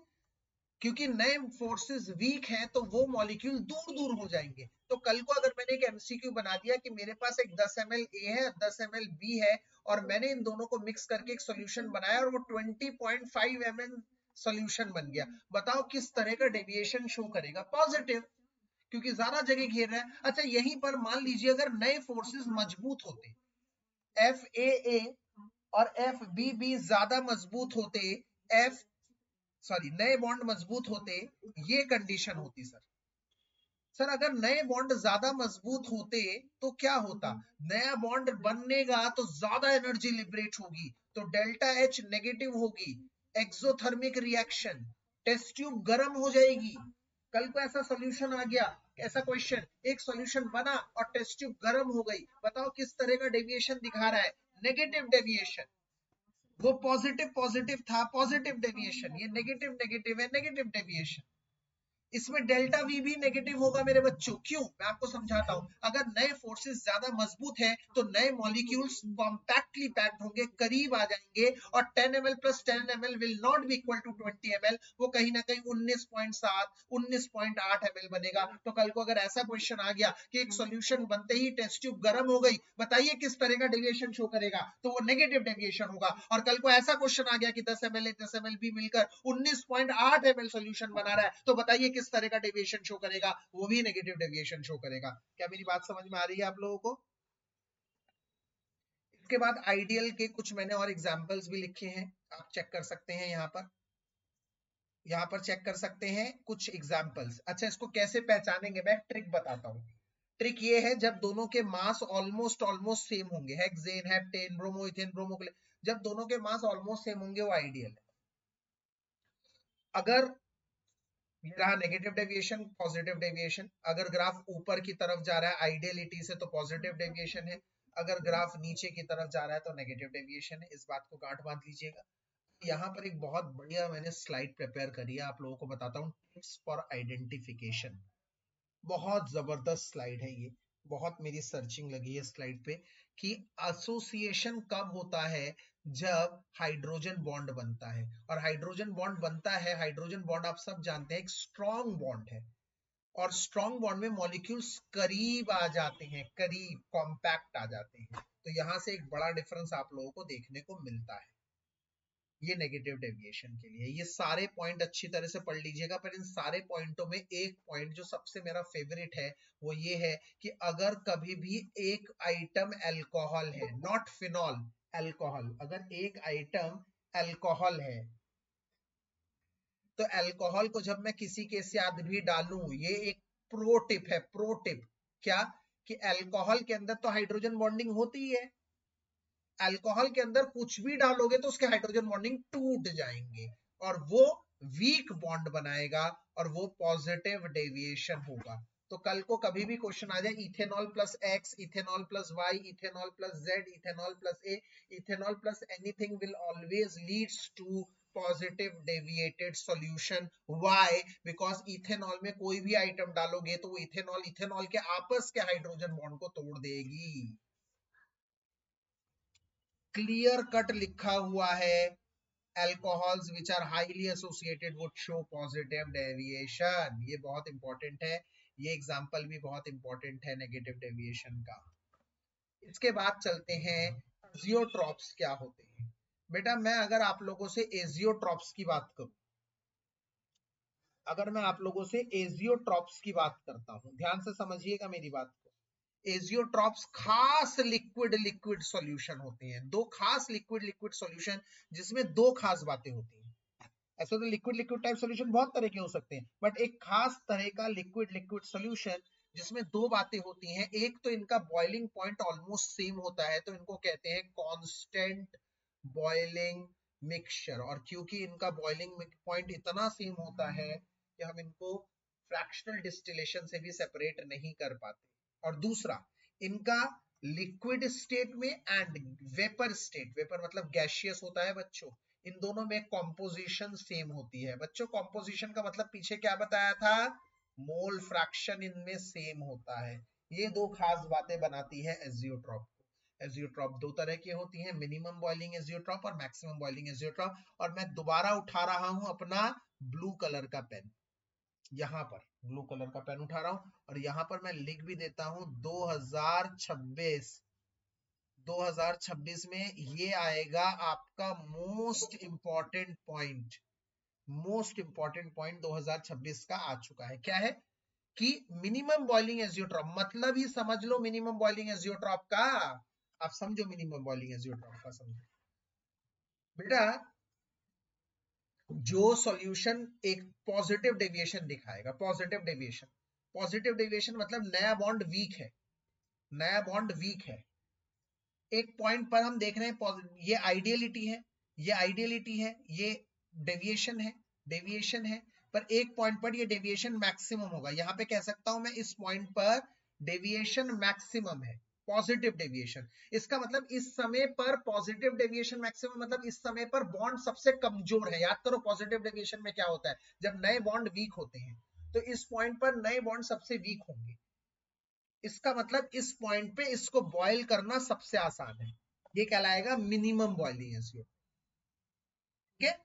क्योंकि नए फोर्सेस वीक हैं तो वो मॉलिक्यूल दूर दूर हो जाएंगे। तो कल को अगर मैंने एक एमसीक्यू बना दिया कि मेरे पास एक 10 ml A है, 10 ml B है, और मैंने इन दोनों को मिक्स करके एक सॉल्यूशन बनाया और वो 20.5 ml सॉल्यूशन बन गया, बताओ किस तरह का डेविएशन शो करेगा, पॉजिटिव, क्योंकि ज्यादा जगह घेर रहा है। अच्छा, यहीं पर मान लीजिए अगर नए फोर्सेस मजबूत होते, FAA और FBB ज्यादा मजबूत होते, नए बॉन्ड मजबूत होते, ये कंडीशन होती सर अगर नए बॉन्ड ज्यादा मजबूत होते तो क्या होता, नया बॉन्ड बनेगा तो ज्यादा एनर्जी लिबरेट होगी, तो डेल्टा H नेगेटिव होगी, एक्सोथर्मिक रिएक्शन, टेस्ट ट्यूब गर्म हो जाएगी। कल को ऐसा सॉल्यूशन आ गया, ऐसा क्वेश्चन, एक सॉल्यूशन बना और टेस्ट ट्यूब गर्म हो गई, बताओ किस तरह का डेविएशन दिखा रहा है, नेगेटिव डेविएशन। वो पॉजिटिव था, पॉजिटिव डेविएशन, ये नेगेटिव है, नेगेटिव डेविएशन। इसमें डेल्टा V भी नेगेटिव होगा मेरे बच्चों। क्यों, मैं आपको समझाता हूं। अगर नए फोर्सेस ज्यादा मजबूत है तो नए मॉलिक्यूल्स कॉम्पैक्टली पैक्ड होंगे, करीब आ जाएंगे, और 10 ml plus 10 ml will not be equal to 20 ml, वो कहीं ना कहीं 19.7 19.8 ml बनेगा। तो कल को अगर ऐसा क्वेश्चन आ गया कि एक सॉल्यूशन बनते ही टेस्ट ट्यूब गर्म हो गई, बताइए किस तरह का डेविएशन शो करेगा, तो वो नेगेटिव डेविएशन होगा। और कल को ऐसा क्वेश्चन आ गया कि 10 ml 10 ml भी मिलकर 19.8 ml सॉल्यूशन बना रहा है, तो बताइए किस तरह का डेविएशन शो करेगा, वो भी नेगेटिव डेविएशन शो करेगा। क्या मेरी बात समझ में आ रही है आप लोगों को? इसके बाद आइडियल के कुछ मैंने और एग्जांपल्स भी लिखे हैं, आप चेक कर सकते हैं यहाँ पर चेक कर सकते हैं कुछ एग्जांपल्स। अच्छा, इसको कैसे पहचानेंगे, मैं ट्रिक बताता हूँ। ट्रिक ये है, जब दोनों के मास ऑलमोस्ट सेम होंगे, hexane, heptane, bromo, ethane, bromo, जब दोनों के मास ऑलमोस्ट सेम होंगे वो आइडियल है। अगर ये रहा नेगेटिव डेविएशन, पॉजिटिव डेविएशन। अगर ग्राफ ऊपर की तरफ जा रहा है आइडियलिटी से तो पॉजिटिव डेविएशन है, अगर ग्राफ नीचे की तरफ जा रहा है तो नेगेटिव डेविएशन है। इस बात को गांठ बांध लीजिएगा। यहाँ पर एक बहुत बढ़िया मैंने स्लाइड प्रिपेयर करी है, आप लोगों को बताता हूँ, टिप्स फॉर आइडेंटिफिकेशन। बहुत जबरदस्त स्लाइड है ये, बहुत मेरी सर्चिंग लगी है स्लाइड पे कि एसोसिएशन कब होता है, जब हाइड्रोजन बॉन्ड बनता है। और हाइड्रोजन बॉन्ड बनता है, हाइड्रोजन बॉन्ड आप सब जानते हैं एक स्ट्रॉन्ग बॉन्ड है, और स्ट्रॉन्ग बॉन्ड में मॉलिक्यूल्स करीब आ जाते हैं, करीब कॉम्पैक्ट आ जाते हैं। तो यहां से एक बड़ा डिफरेंस आप लोगों को देखने को मिलता है ये नेगेटिव डेविएशन के लिए। ये सारे पॉइंट अच्छी तरह से पढ़ लीजिएगा, पर इन सारे पॉइंटों में एक पॉइंट जो सबसे मेरा फेवरेट है वो ये है कि अगर कभी भी एक आइटम अल्कोहल है, नॉट फिनॉल, अल्कोहल, अगर एक आइटम अल्कोहल है तो अल्कोहल को जब मैं किसी के साथ भी डालूं, ये एक प्रो टिप है, प्रो टिप, क्या कि अल्कोहल के अंदर तो हाइड्रोजन बॉन्डिंग होती ही है, अल्कोहल के अंदर कुछ भी डालोगे तो उसके हाइड्रोजन बॉन्डिंग टूट जाएंगे और वो वीक बॉन्ड बनाएगा और वो पॉजिटिव डेविएशन होगा। तो कल को कभी भी क्वेश्चन आ जाए ethanol plus X, ethanol plus Y, ethanol plus Z, ethanol plus A, ethanol plus anything will always leads to positive deviated solution. Why? Because ethanol में कोई भी आइटम डालोगे तो वो इथेनॉल इथेनॉल के आपस के हाइड्रोजन बॉन्ड को तोड़ देगी। क्लियर कट लिखा हुआ है, alcohols which are highly associated would show positive deviation। ये बहुत इंपॉर्टेंट है, ये एग्जांपल भी बहुत इंपॉर्टेंट है नेगेटिव डेविएशन का। इसके बाद चलते हैं एजियोट्रॉप्स क्या होते हैं। बेटा मैं अगर आप लोगों से एजियोट्रॉप्स की बात करूं, अगर मैं आप लोगों से एजियोट्रॉप्स की बात करता हूं, ध्यान से समझिएगा मेरी बात को। एजियोट्रॉप्स खास लिक्विड लिक्विड सॉल्यूशन होते हैं, दो खास लिक्विड लिक्विड सॉल्यूशन जिसमें दो खास बातें होती हैं। ऐसे तो लिक्विड लिक्विड टाइप सॉल्यूशन बहुत तरह के हो सकते हैं, बट एक खास तरह का लिक्विड लिक्विड सॉल्यूशन जिसमें दो बातें होती हैं। एक तो इनका बॉइलिंग पॉइंट ऑलमोस्ट सेम होता है, तो इनको कहते हैं कांस्टेंट बॉइलिंग मिक्सचर। और क्योंकि इनका बॉइलिंग पॉइंट इतना सेम होता है कि हम इनको फ्रैक्शनल डिस्टिलेशन से भी सेपरेट नहीं कर पाते। और दूसरा, इनका लिक्विड स्टेट में एंड वेपर स्टेट, वेपर मतलब गैसियस होता है बच्चों, इन दोनों में कॉम्पोजिशन सेम होती है। बच्चों कॉम्पोजिशन का मतलब पीछे क्या बताया था, मोल फ्रैक्शन इनमें सेम होता है। ये दो खास बातें बनाती है एजियोट्रॉप को। एजियोट्रॉप दो तरह की होती है, मिनिमम बॉइलिंग एजियोट्रॉप और मैक्सिमम बॉइलिंग एजियोट्रॉप। और मैं दोबारा उठा रहा हूं अपना ब्लू कलर का पेन, यहां पर ब्लू कलर का पेन उठा रहा हूं और यहां पर मैं लिख भी देता हूं 2026 में ये आएगा आपका most important point. Most important point 2026 का आ चुका है। क्या है कि मिनिमम बॉइलिंग एजियोट्रॉप, मतलब ही समझ लो मिनिमम बॉइलिंग एजियोट्रॉप का। आप समझो मिनिमम बॉइलिंग एजियोट्रॉप का, समझो बेटा। जो सॉल्यूशन एक पॉजिटिव डेविएशन दिखाएगा, पॉजिटिव डेविएशन, पॉजिटिव डेविएशन मतलब नया बॉन्ड वीक है, नया बॉन्ड वीक है। एक पॉइंट पर हम देख रहे हैं ये आइडियलिटी है, ये आइडियलिटी है, ये डेविएशन है, डेविएशन है, पर एक पॉइंट पर ये डेविएशन मैक्सिमम होगा। यहां पे कह सकता हूं मैं इस पॉइंट पर डेविएशन मैक्सिमम है, पॉजिटिव डेविएशन। इसका मतलब इस समय पर पॉजिटिव डेविएशन मैक्सिमम मतलब इस समय पर बॉन्ड सबसे कमजोर है। याद करो पॉजिटिव डेविएशन में क्या होता है, जब नए बॉन्ड वीक होते हैं तो इस पॉइंट पर नए बॉन्ड सबसे वीक होंगे। इसका मतलब इस पॉइंट पे इसको बॉयल करना सबसे आसान है, ये कहलाएगा मिनिमम बॉइलिंग एजियोट्रॉप। ठीक है,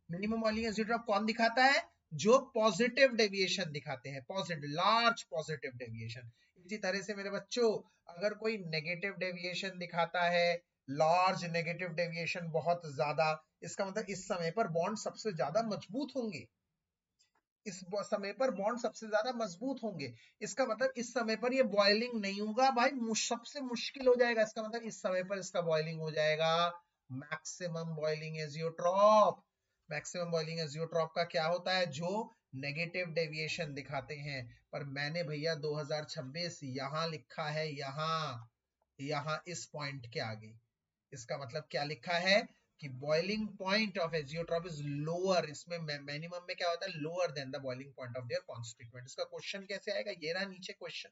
मिनिमम बॉइलिंग एजियोट्रॉप कौन दिखाता है, जो पॉजिटिव डेविएशन दिखाते हैं, पॉजिटिव, लार्ज पॉजिटिव डेविएशन। इसी तरह से मेरे बच्चों अगर कोई नेगेटिव डेविएशन दिखाता है, लार्ज नेगेटिव डेविएशन बहुत ज्यादा, इसका मतलब इस समय पर बॉन्ड सबसे ज्यादा मजबूत होंगे, इस समय पर बॉन्ड सबसे ज्यादा मजबूत होंगे। इसका मतलब इस समय पर ये बॉइलिंग नहीं होगा भाई, सबसे मुश्किल हो जाएगा। इसका मतलब इस समय पर इसका बॉइलिंग हो जाएगा maximum boiling azeotrope. Maximum boiling azeotrope का क्या होता है, जो नेगेटिव डेविएशन दिखाते हैं। पर मैंने भैया 2026 यहां लिखा है, यहां इस पॉइंट के आगे। इसका मतलब क्या लिखा है कि boiling point of azeotrope is lower, इसमें मिनिमम में क्या होता है, lower than the boiling point of their constituent. इसका क्वेश्चन कैसे आएगा, ये रहा नीचे क्वेश्चन।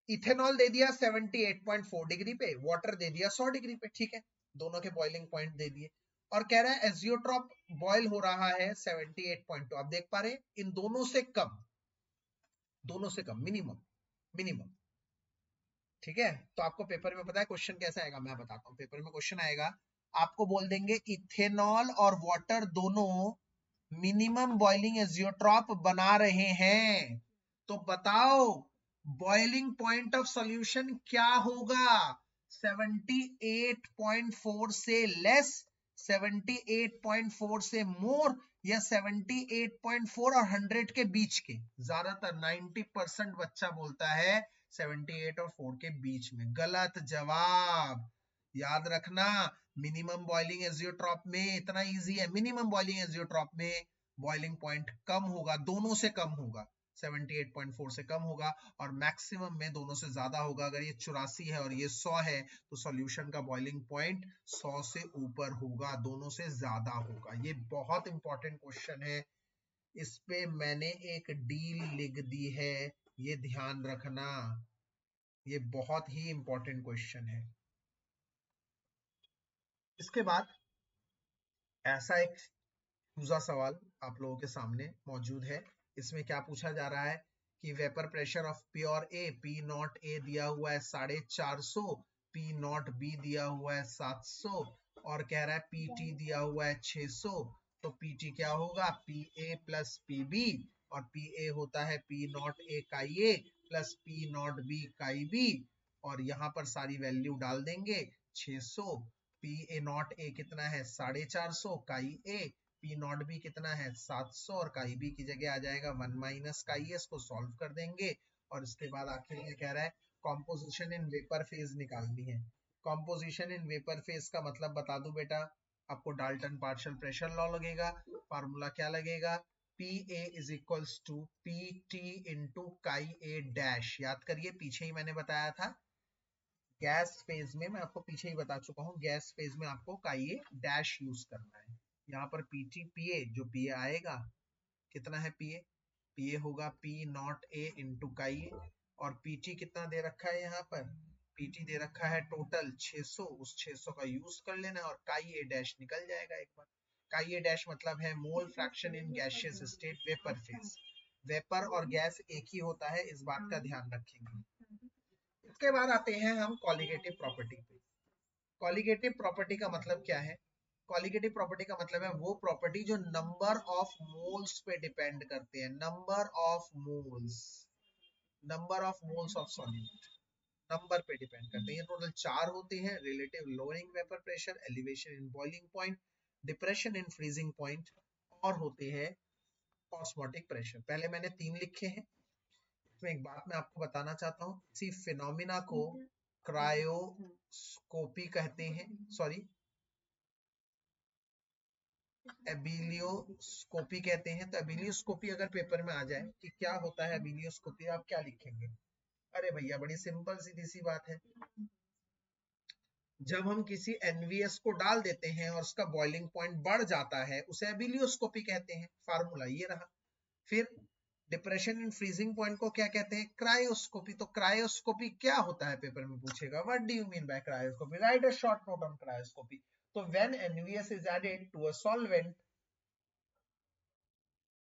इथेनॉल दे दिया 78.4 डिग्री पे, वाटर दे दिया 100 डिग्री पे, ठीक है, दोनों के बॉइलिंग पॉइंट दे दिए, और कह रहा है एजियोट्रॉप बॉयल हो रहा है 78.2। आप देख पा रहे हैं इन दोनों से कम, दोनों से कम, मिनिमम मिनिमम, ठीक है। तो आपको पेपर में पता है क्वेश्चन कैसे आएगा, मैं बताता हूँ। पेपर में क्वेश्चन आएगा, आपको बोल देंगे इथेनॉल और वाटर दोनों मिनिमम बॉइलिंग एजियोट्रॉप बना रहे हैं, तो बताओ बॉइलिंग पॉइंट ऑफ सॉल्यूशन क्या होगा, 78.4 से लेस, 78.4 से मोर, या 78.4 और 100 के बीच के। ज्यादातर 90% बच्चा बोलता है 78 और 4 के बीच में। गलत जवाब, याद रखना। मिनिमम बॉइलिंग एजियोट्रॉप में इतना इजी है, मिनिमम बॉइलिंग एजियोट्रॉप में बॉइलिंग पॉइंट कम होगा, दोनों से कम होगा, 78.4 से कम होगा, और मैक्सिमम में दोनों से ज्यादा होगा। अगर ये 84 है और ये 100 है तो सॉल्यूशन का बॉइलिंग पॉइंट 100 से ऊपर होगा, दोनों से ज्यादा होगा। ये बहुत इंपॉर्टेंट क्वेश्चन है, इस पे मैंने एक डील लिख दी है, ये ध्यान रखना, ये बहुत ही इंपॉर्टेंट क्वेश्चन है। इसके बाद ऐसा एक दूसरा सवाल आप लोगों के सामने मौजूद है। इसमें क्या पूछा जा रहा है कि vapour pressure of pure A, P not ए दिया हुआ है 450, पी नॉट बी दिया हुआ है 700, और कह रहा है पीटी दिया हुआ है 600। तो पीटी क्या होगा, P A plus P B, और पी ए होता है P not A chi A plus P not B chi B, और यहाँ पर सारी वैल्यू डाल देंगे। 600, पी ए नॉट ए कितना है 450, काई ए, पी नॉट बी कितना है 700, और काई बी की जगह आ जाएगा 1 माइनस काई एस, को सॉल्व कर देंगे। और इसके बाद आखिर में कह रहा है कॉम्पोजिशन इन वेपर फेज निकालनी है। कॉम्पोजिशन इन वेपर फेज का मतलब बता दूं बेटा, आपको डाल्टन पार्शियल प्रेशर लॉ लगेगा। फार्मूला क्या लगेगा, P A is equals to P T into chi A dash. याद करिए पीछे ही मैंने बताया था, गैस फेज में मैं आपको पीछे ही बता चुका हूँ, गैस फेज में आपको काई ए डैश यूज करना है। यहाँ पर पीटी पीए, जो पीए आएगा कितना है, पीए होगा P not A into chi ए, और पीटी कितना दे रखा है, यहाँ पर पीटी दे रखा है टोटल 600, उस 600 का यूज कर लेना है, और काई ए डैश निकल जाएगा एक बार। काई ए डैश मतलब है mole fraction in gaseous state vapour phase. Vapour और गैस एक ही होता है, इस बात का ध्यान रखेंगे। इसके बाद आते हैं हम कॉलिगेटिव प्रॉपर्टी पे। कॉलिगेटिव प्रॉपर्टी का मतलब क्या है, कॉलिगेटिव प्रॉपर्टी का मतलब है वो प्रॉपर्टी जो नंबर ऑफ मोल्स पे डिपेंड करते हैं, number of moles, number of moles of solute number पे डिपेंड करते हैं। ये टोटल 4 होते हैं, relative lowering vapour pressure, elevation in boiling point, depression in freezing point, और होते हैं ऑस्मोटिक प्रेशर। पहले मैंने 3 लिखे हैं। इसमें एक बात मैं आपको बताना चाहता हूँ, इसी फिनोमिना को क्रायोस्कोपी कहते हैं, सॉरी एबिलियोस्कोपी कहते हैं। तो एबिलियोस्कोपी अगर पेपर में आ जाए कि क्या होता है एबिलियोस्कोपी, आप क्या लिखेंगे, अरे भैया बड़ी सिंपल सीधी सी बात है, जब हम किसी एनवीएस को डाल देते हैं और उसका बॉइलिंग पॉइंट बढ़ जाता है, उसे एबिलियोस्कोपी कहते हैं। फार्मूला ये रहा। फिर डिप्रेशन इन फ्रीजिंग पॉइंट को क्या कहते हैं, क्रायोस्कोपी। तो क्रायोस्कोपी क्या होता है, पेपर में पूछेगा, what do you mean by cryoscopy, write a short note on cryoscopy. तो when NVS is added to a solvent,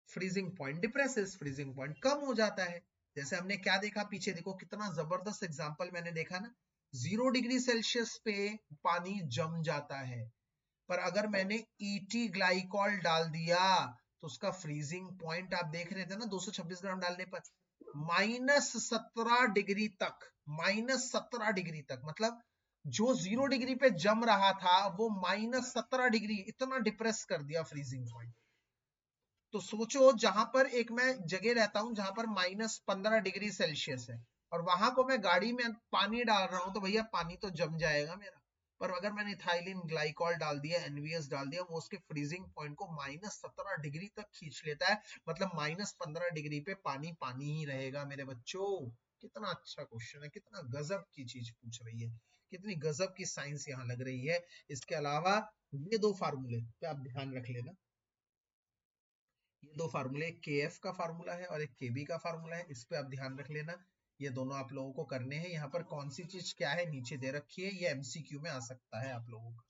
freezing point depresses, freezing point कम हो जाता है। जैसे हमने क्या देखा पीछे, देखो कितना जबरदस्त एग्जांपल मैंने देखा ना, 0 डिग्री सेल्सियस पे पानी जम जाता है, पर अगर मैंने ईटी ग्लाइकॉल डाल दिया तो उसका फ्रीजिंग पॉइंट आप देख रहे थे ना, 226 ग्राम डालने पर -17 डिग्री तक, -17 डिग्री तक, मतलब जो 0 डिग्री पे जम रहा था वो -17 डिग्री, इतना डिप्रेस कर दिया फ्रीजिंग पॉइंट। तो सोचो जहां पर एक मैं जगह रहता हूं जहां पर -15 डिग्री सेल्सियस है, और वहां को मैं गाड़ी में पानी डाल रहा हूं, तो भैया पानी तो जम जाएगा मेरा। पर अगर मैंने इथाइलिन ग्लाइकॉल डाल दिया, एनवीएस डाल दिया, वो उसके फ्रीजिंग पॉइंट को -17 डिग्री तक खींच लेता है, मतलब -15 डिग्री पे पानी पानी ही रहेगा मेरे बच्चों। कितना अच्छा क्वेश्चन है, कितना गजब की चीज पूछ रही है। कितनी गजब की साइंस यहाँ लग रही है। इसके अलावा ये दो फार्मूले पे आप ध्यान रख लेना, ये दो फार्मूले, KF का फार्मूला है और एक KB का फार्मूला है, इस पे आप ध्यान रख लेना। ये दोनों आप लोगों को करने हैं। यहाँ पर कौन सी चीज क्या है नीचे दे रखी है, ये MCQ में आ सकता है आप लोगों का।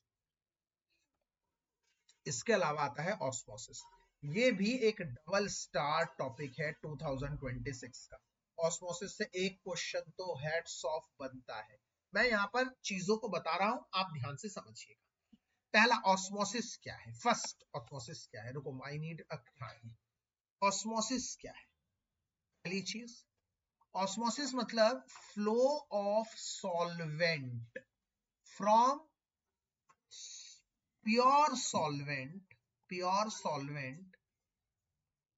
इसके अलावा आता है ऑस्मोसिस, ये भी एक डबल स्टार टॉपिक है 2026 का। ऑस्मोसिस से एक क्वेश्चन तो हेड्स ऑफ बनता है। मैं यहाँ पर चीजों को बता रहा हूं, आप ध्यान से समझिएगा। पहला ऑस्मोसिस क्या है, फर्स्ट ऑस्मोसिस क्या है, रुको आई नीड अ ऑस्मोसिस क्या है। पहली चीज, ऑस्मोसिस मतलब flow of solvent from pure solvent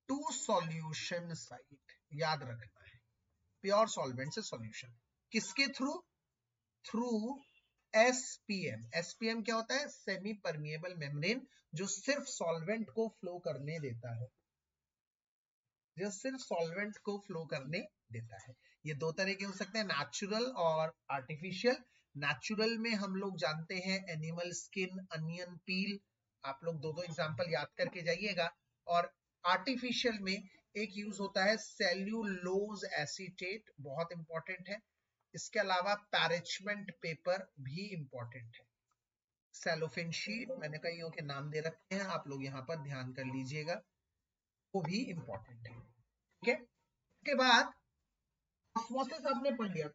to solution side. याद रखना है, प्योर सॉल्वेंट से सॉल्यूशन किसके थ्रू, थ्रू SPM। SPM क्या होता है, सेमी परमिएबल मेम्ब्रेन, जो सिर्फ सॉल्वेंट को फ्लो करने देता है, जो सिर्फ सॉल्वेंट को फ्लो करने देता है। ये दो तरह के हो सकते हैं, नेचुरल और आर्टिफिशियल। नेचुरल में हम लोग जानते हैं एनिमल स्किन, अनियन पील, आप लोग दो एग्जांपल याद करके जाइएगा। और आर्टिफिशियल में एक यूज होता है सेल्यूलोज एसीटेट, बहुत इंपॉर्टेंट है। इसके अलावा पैरिचमेंट पेपर भी इंपॉर्टेंट है। सेलोफिन शीट, मैंने कईयों के नाम दे रखे हैं, आप लोग यहाँ पर ध्यान कर लीजिएगा, वो भी इंपॉर्टेंट है। ठीक है, उसके बाद ऑस्मोसिस आपने पढ़ लिया।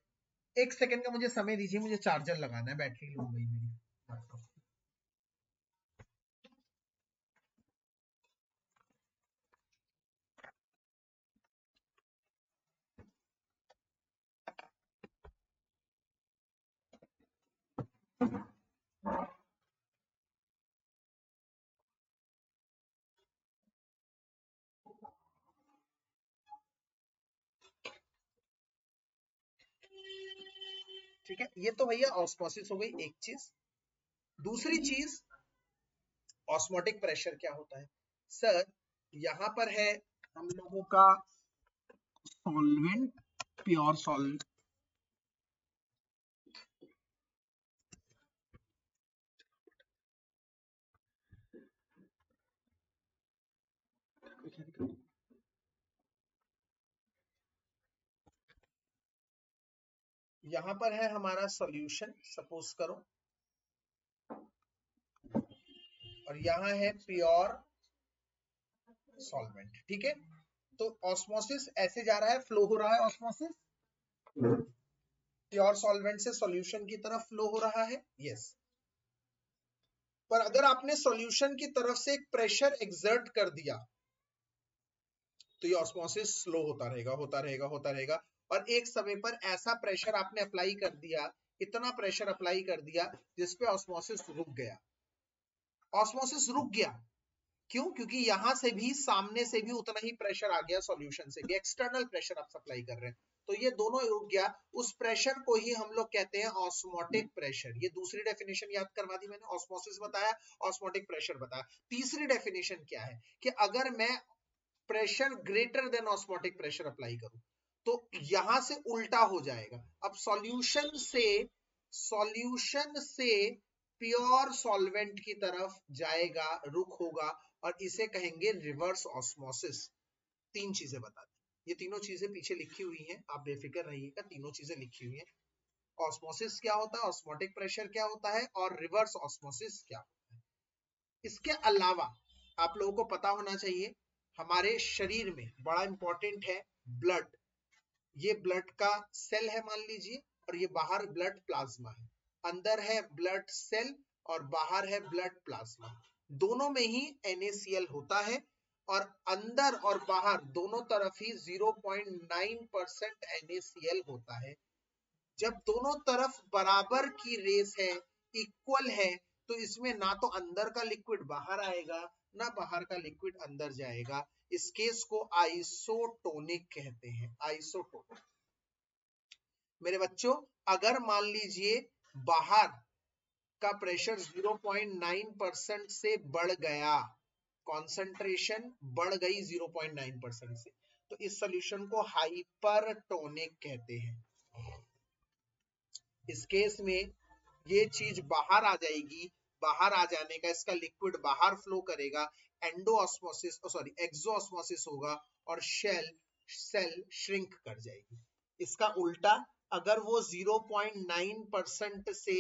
एक सेकंड का मुझे समय दीजिए, मुझे चार्जर लगाना है, बैटरी लो गई मेरी। ठीक है, ये तो भैया ऑस्मोसिस हो गई एक चीज। दूसरी चीज, ऑस्मोटिक प्रेशर क्या होता है। सर यहाँ पर है हम लोगों का सॉल्वेंट, प्योर सॉल्वेंट, यहाँ पर है हमारा सॉल्यूशन सपोज करो, और यहाँ है प्योर सॉल्वेंट। ठीक है, तो ऑस्मोसिस ऐसे जा रहा है, फ्लो हो रहा है ऑस्मोसिस, प्योर सॉल्वेंट से सॉल्यूशन की तरफ फ्लो हो रहा है। यस, पर अगर आपने सॉल्यूशन की तरफ से एक प्रेशर एक्सर्ट कर दिया तो ये ऑस्मोसिस स्लो होता रहेगा, होता रहेगा, होता रहेगा। और एक समय पर ऐसा प्रेशर आपने अप्लाई कर दिया, इतना प्रेशर अप्लाई कर दिया जिसपे ऑस्मोसिस रुक गया। ऑस्मोसिस रुक गया क्यों, क्योंकि यहां से भी सामने से भी उतना ही प्रेशर आ गया, सॉल्यूशन से भी एक्सटर्नल प्रेशर आप सप्लाई कर रहे हैं, तो ये दोनों रुक गया। उस प्रेशर को ही हम लोग कहते हैं ऑस्मोटिक प्रेशर। ये दूसरी डेफिनेशन याद करवा दी मैंने, ऑस्मोसिस बताया, ऑस्मोटिक प्रेशर बताया। तीसरी डेफिनेशन क्या है कि अगर मैं pressure greater than osmotic pressure apply करूं तो यहां से उल्टा हो जाएगा। अब सॉल्यूशन से प्योर सॉल्वेंट की तरफ जाएगा, रुख होगा, और इसे कहेंगे रिवर्स ऑस्मोसिस। तीन चीजें बता दी, ये तीनों चीजें पीछे लिखी हुई हैं, आप बेफिक्र रहिएगा, तीनों चीजें लिखी हुई हैं। ऑस्मोसिस क्या होता है, ऑस्मोटिक प्रेशर क्या होता है, और रिवर्स ऑस्मोसिस क्या होता है। इसके अलावा आप लोगों को पता होना चाहिए, हमारे शरीर में बड़ा इंपॉर्टेंट है ब्लड। ये ब्लड का सेल है मान लीजिए, और ये बाहर ब्लड प्लाज्मा है। अंदर है ब्लड सेल और बाहर है ब्लड प्लाज्मा। दोनों में ही NaCl होता है, और अंदर और बाहर दोनों तरफ ही 0.9% NaCl होता है। जब दोनों तरफ बराबर की रेस है, इक्वल है, तो इसमें ना तो अंदर का लिक्विड बाहर आएगा, ना बाहर का लिक्विड अंदर जाएगा। इस केस को आइसोटोनिक कहते हैं, आइसोटोनिक। मेरे बच्चों, अगर मान लीजिए बाहर का प्रेशर 0.9% से बढ़ गया, कॉन्सेंट्रेशन बढ़ गई 0.9% से, तो इस सॉल्यूशन को हाइपरटोनिक कहते हैं। इस केस में ये चीज बाहर आ जाएगी, बाहर आ जाने का इसका लिक्विड बाहर फ्लो करेगा, एंडोऑस्मोसिस सॉरी एक्सोऑस्मोसिस होगा और सेल श्रिंक कर जाएगी। इसका उल्टा अगर वो 0.9% से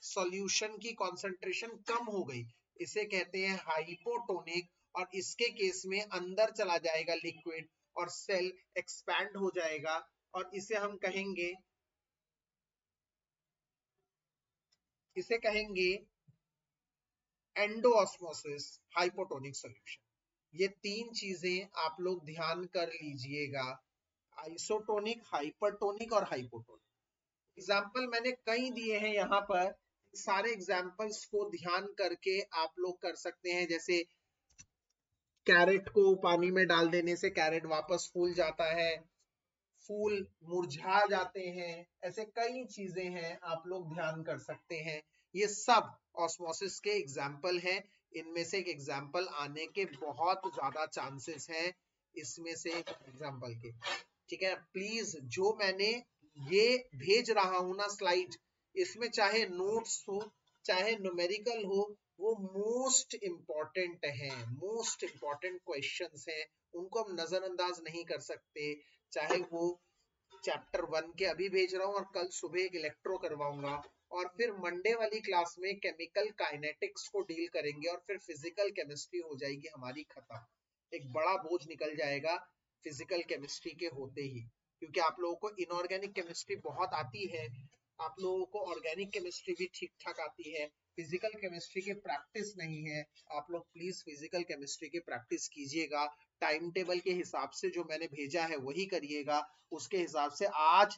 सॉल्यूशन की कॉन्सेंट्रेशन कम हो गई, इसे कहते हैं हाइपोटोनिक, और इसके केस में अंदर चला जाएगा लिक्विड और सेल एक्सपैंड हो जाएगा, और इसे हम कहेंगे एंडोऑस्मोसिस हाइपोटोनिक सॉल्यूशन। ये तीन चीजें आप लोग ध्यान कर लीजिएगा, आइसोटोनिक, हाइपरटोनिक और हाइपोटोनिक। एग्जाम्पल मैंने कई दिए हैं यहाँ पर, सारे एग्जाम्पल्स को ध्यान करके आप लोग कर सकते हैं। जैसे कैरेट को पानी में डाल देने से कैरेट वापस फूल जाता है, फूल मुरझा जाते हैं, ऐसे कई चीजें हैं आप लोग ध्यान कर सकते हैं। ये सब ऑस्मोसिस के एग्जाम्पल हैं। इनमें से एक एग्जाम्पल आने के बहुत ज्यादा चांसेस हैं, इसमें से एक एग्जाम्पल के। ठीक है, प्लीज जो मैंने ये भेज रहा हूं ना स्लाइड, इसमें चाहे नोट्स हो चाहे न्यूमेरिकल हो, वो मोस्ट इंपॉर्टेंट है, मोस्ट इंपॉर्टेंट क्वेश्चंस हैं, उनको हम नजरअंदाज नहीं कर सकते। चाहे वो चैप्टर 1 के अभी भेज रहा हूँ और कल सुबह एक इलेक्ट्रो करवाऊंगा, और फिर मंडे वाली क्लास में केमिकल काइनेटिक्स को डील करेंगे, और फिर फिजिकल केमिस्ट्री हो जाएगी हमारी खत्म। एक बड़ा बोझ निकल जाएगा फिजिकल केमिस्ट्री के होते ही, क्योंकि आप लोगों को इनऑर्गेनिक केमिस्ट्री बहुत आती है, आप लोगों को ऑर्गेनिक केमिस्ट्री भी ठीक ठाक आती है, फिजिकल केमिस्ट्री की प्रैक्टिस नहीं है। आप लोग प्लीज फिजिकल केमिस्ट्री की प्रैक्टिस कीजिएगा, टाइम टेबल के हिसाब से जो मैंने भेजा है वही करिएगा, उसके हिसाब से आज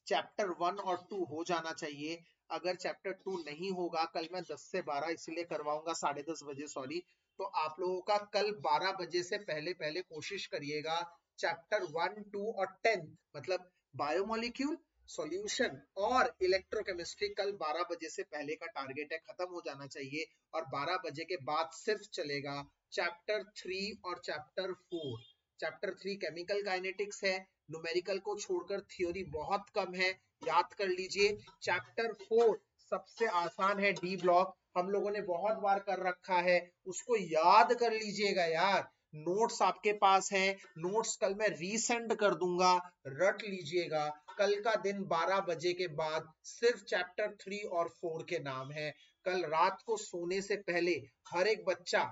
चैप्टर 1 और 2 हो जाना चाहिए। अगर चैप्टर 2 नहीं होगा, कल मैं 10 से 12 इसलिए करवाऊंगा 10:30 बजे, सॉरी, तो आप लोगों का कल 12 बजे से पहले पहले कोशिश करिएगा चैप्टर 1, 2 और 10 मतलब बायोमोलिक्यूल, सॉल्यूशन और इलेक्ट्रोकेमिस्ट्री कल 12 बजे से पहले का टारगेट है, खत्म हो जाना चाहिए। और 12 बजे के बाद सिर्फ चलेगा चैप्टर 3 और चैप्टर 4। चैप्टर 3 केमिकल काइनेटिक्स है, न्यूमेरिकल को छोड़कर थ्योरी बहुत कम है, याद कर लीजिए। चैप्टर 4 सबसे आसान है, डी ब्लॉक हम लोगों ने बहुत बार कर रखा है, उसको याद कर लीजिएगा यार। नोट्स आपके पास हैं, नोट्स कल मैं रीसेंड कर दूंगा, रट लीजिएगा। कल का दिन 12 बजे के बाद सिर्फ चैप्टर 3 और 4 के नाम है। कल रात को सोने से पहले हर एक बच्चा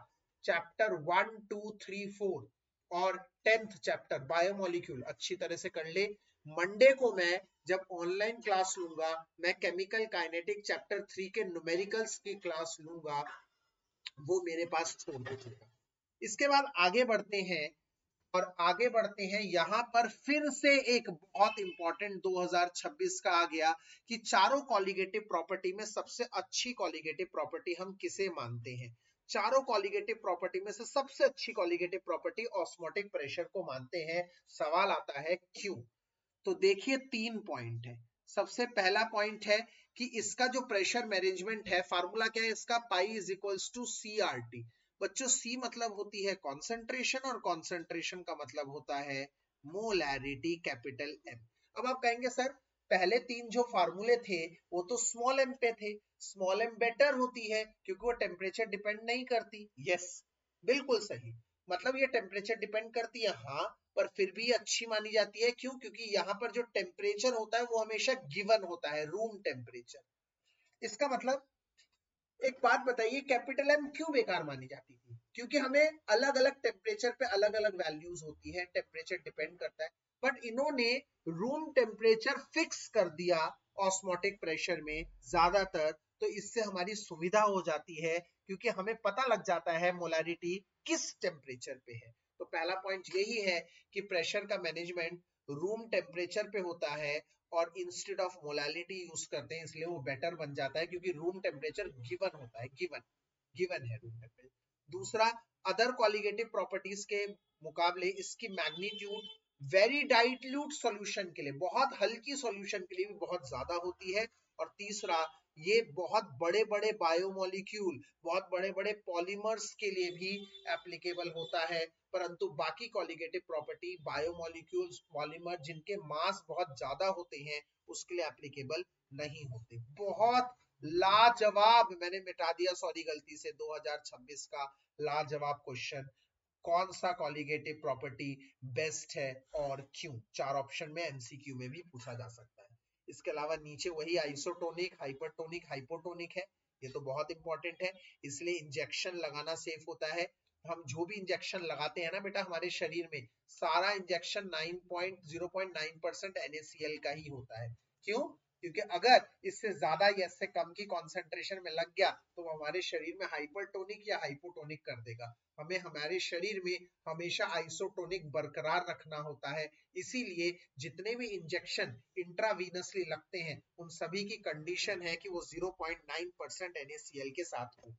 चैप्टर 1, 2, 3, 4 और 10th चैप्टर बायोमोलिक्यूल अच्छी तरह से कर ले। मंडे को मैं जब ऑनलाइन क्लास लूंगा, मैं केमिकल काइनेटिक चैप्टर 3 के न्यूमेरिकल्स की क्लास लूंगा, वो मेरे पास छोड़ दीजिएगा। इसके बाद आगे बढ़ते हैं, और आगे बढ़ते हैं यहाँ पर फिर से एक बहुत इंपॉर्टेंट 2026 का आ गया कि चारों कॉलिगेटिव प्रॉपर्टी में सबसे अच्छी कॉलिगेटिव प्रॉपर्टी हम किसे मानते हैं। चारों कॉलिगेटिव प्रॉपर्टी में से सबसे अच्छी कॉलिगेटिव प्रॉपर्टी ऑस्मोटिक प्रेशर को मानते हैं। सवाल आता है क्यों? तो देखिए 3 पॉइंट है। सबसे पहला पॉइंट है कि इसका जो प्रेशर मैनेजमेंट है, फार्मूला क्या है इसका, pi is equals to CRT। बच्चों सी मतलब होती है कॉन्सेंट्रेशन, और कॉन्सेंट्रेशन का मतलब होता है मोलैरिटी, कैपिटल M। अब आप कहेंगे सर पहले 3 जो फार्मूले थे वो तो स्मॉल m पे थे, स्मॉल m बेटर होती है क्योंकि वो टेम्परेचर डिपेंड नहीं करती। यस, बिल्कुल सही, मतलब ये टेम्परेचर डिपेंड करती है हाँ, पर फिर भी अच्छी मानी जाती है। क्यों? क्योंकि यहाँ पर जो टेम्परेचर होता है वो हमेशा गिवन होता है, रूम टेम्परेचर। इसका मतलब एक बात बताइए, कैपिटल M क्यों बेकार मानी जाती थी? क्योंकि हमें अलग अलग टेम्परेचर पे अलग अलग वैल्यूज होती है, टेम्परेचर डिपेंड करता है। बट इन्होंने रूम टेम्परेचर फिक्स कर दिया ऑस्मोटिक प्रेशर में ज्यादातर, तो इससे हमारी सुविधा हो जाती है क्योंकि हमें पता लग जाता है मोलैरिटी किस टेम्परेचर पे है। तो पहला पॉइंट यही है कि प्रेशर का मैनेजमेंट रूम टेम्परेचर पे होता है, और इंस्टेड ऑफ मोलैलिटी यूज करते हैं, इसलिए वो बेटर बन जाता है क्योंकि रूम टेम्परेचर गिवन होता है, गिवन है रूम टेम्परेचर। दूसरा, अदर कॉलिगेटिव प्रॉपर्टीज के मुकाबले इसकी मैग्नीट्यूड वेरी डाइल्यूट सॉल्यूशन के लिए, बहुत हल्की सॉल्यूशन के लिए भी बहुत ज्यादा होती है। और तीसरा, ये बहुत बड़े बड़े बायोमोलिक्यूल, बहुत बड़े बड़े पॉलीमर्स के लिए भी एप्लीकेबल होता है, परंतु बाकी कॉलिगेटिव प्रॉपर्टी बायोमोलिक्यूल्स, पॉलीमर जिनके मास बहुत ज्यादा होते हैं उसके लिए एप्लीकेबल नहीं होते। बहुत लाजवाब, मैंने मिटा दिया सॉरी गलती से, 2026 का लाजवाब क्वेश्चन। कौन सा कॉलिगेटिव प्रॉपर्टी बेस्ट है और क्यों? 4 ऑप्शन में एमसीक्यू में भी पूछा जा सकता है। इसके अलावा नीचे वही आइसोटोनिक, हाइपरटोनिक, हाइपोटोनिक है, ये तो बहुत इंपॉर्टेंट है, इसलिए इंजेक्शन लगाना सेफ होता है। हम जो भी इंजेक्शन लगाते हैं ना बेटा हमारे शरीर में, सारा इंजेक्शन 0.9% NaCl का ही होता है। क्यों? क्योंकि अगर इससे ज्यादा या इससे कम की कॉन्सेंट्रेशन में लग गया तो वो हमारे शरीर में हाइपरटोनिक या हाइपोटोनिक कर देगा। हमें हमारे शरीर में हमेशा आइसोटोनिक बरकरार रखना होता है, इसीलिए जितने भी इंजेक्शन इंट्रावीनसली लगते हैं उन सभी की कंडीशन है कि वो 0.9% NaCl के साथ हो।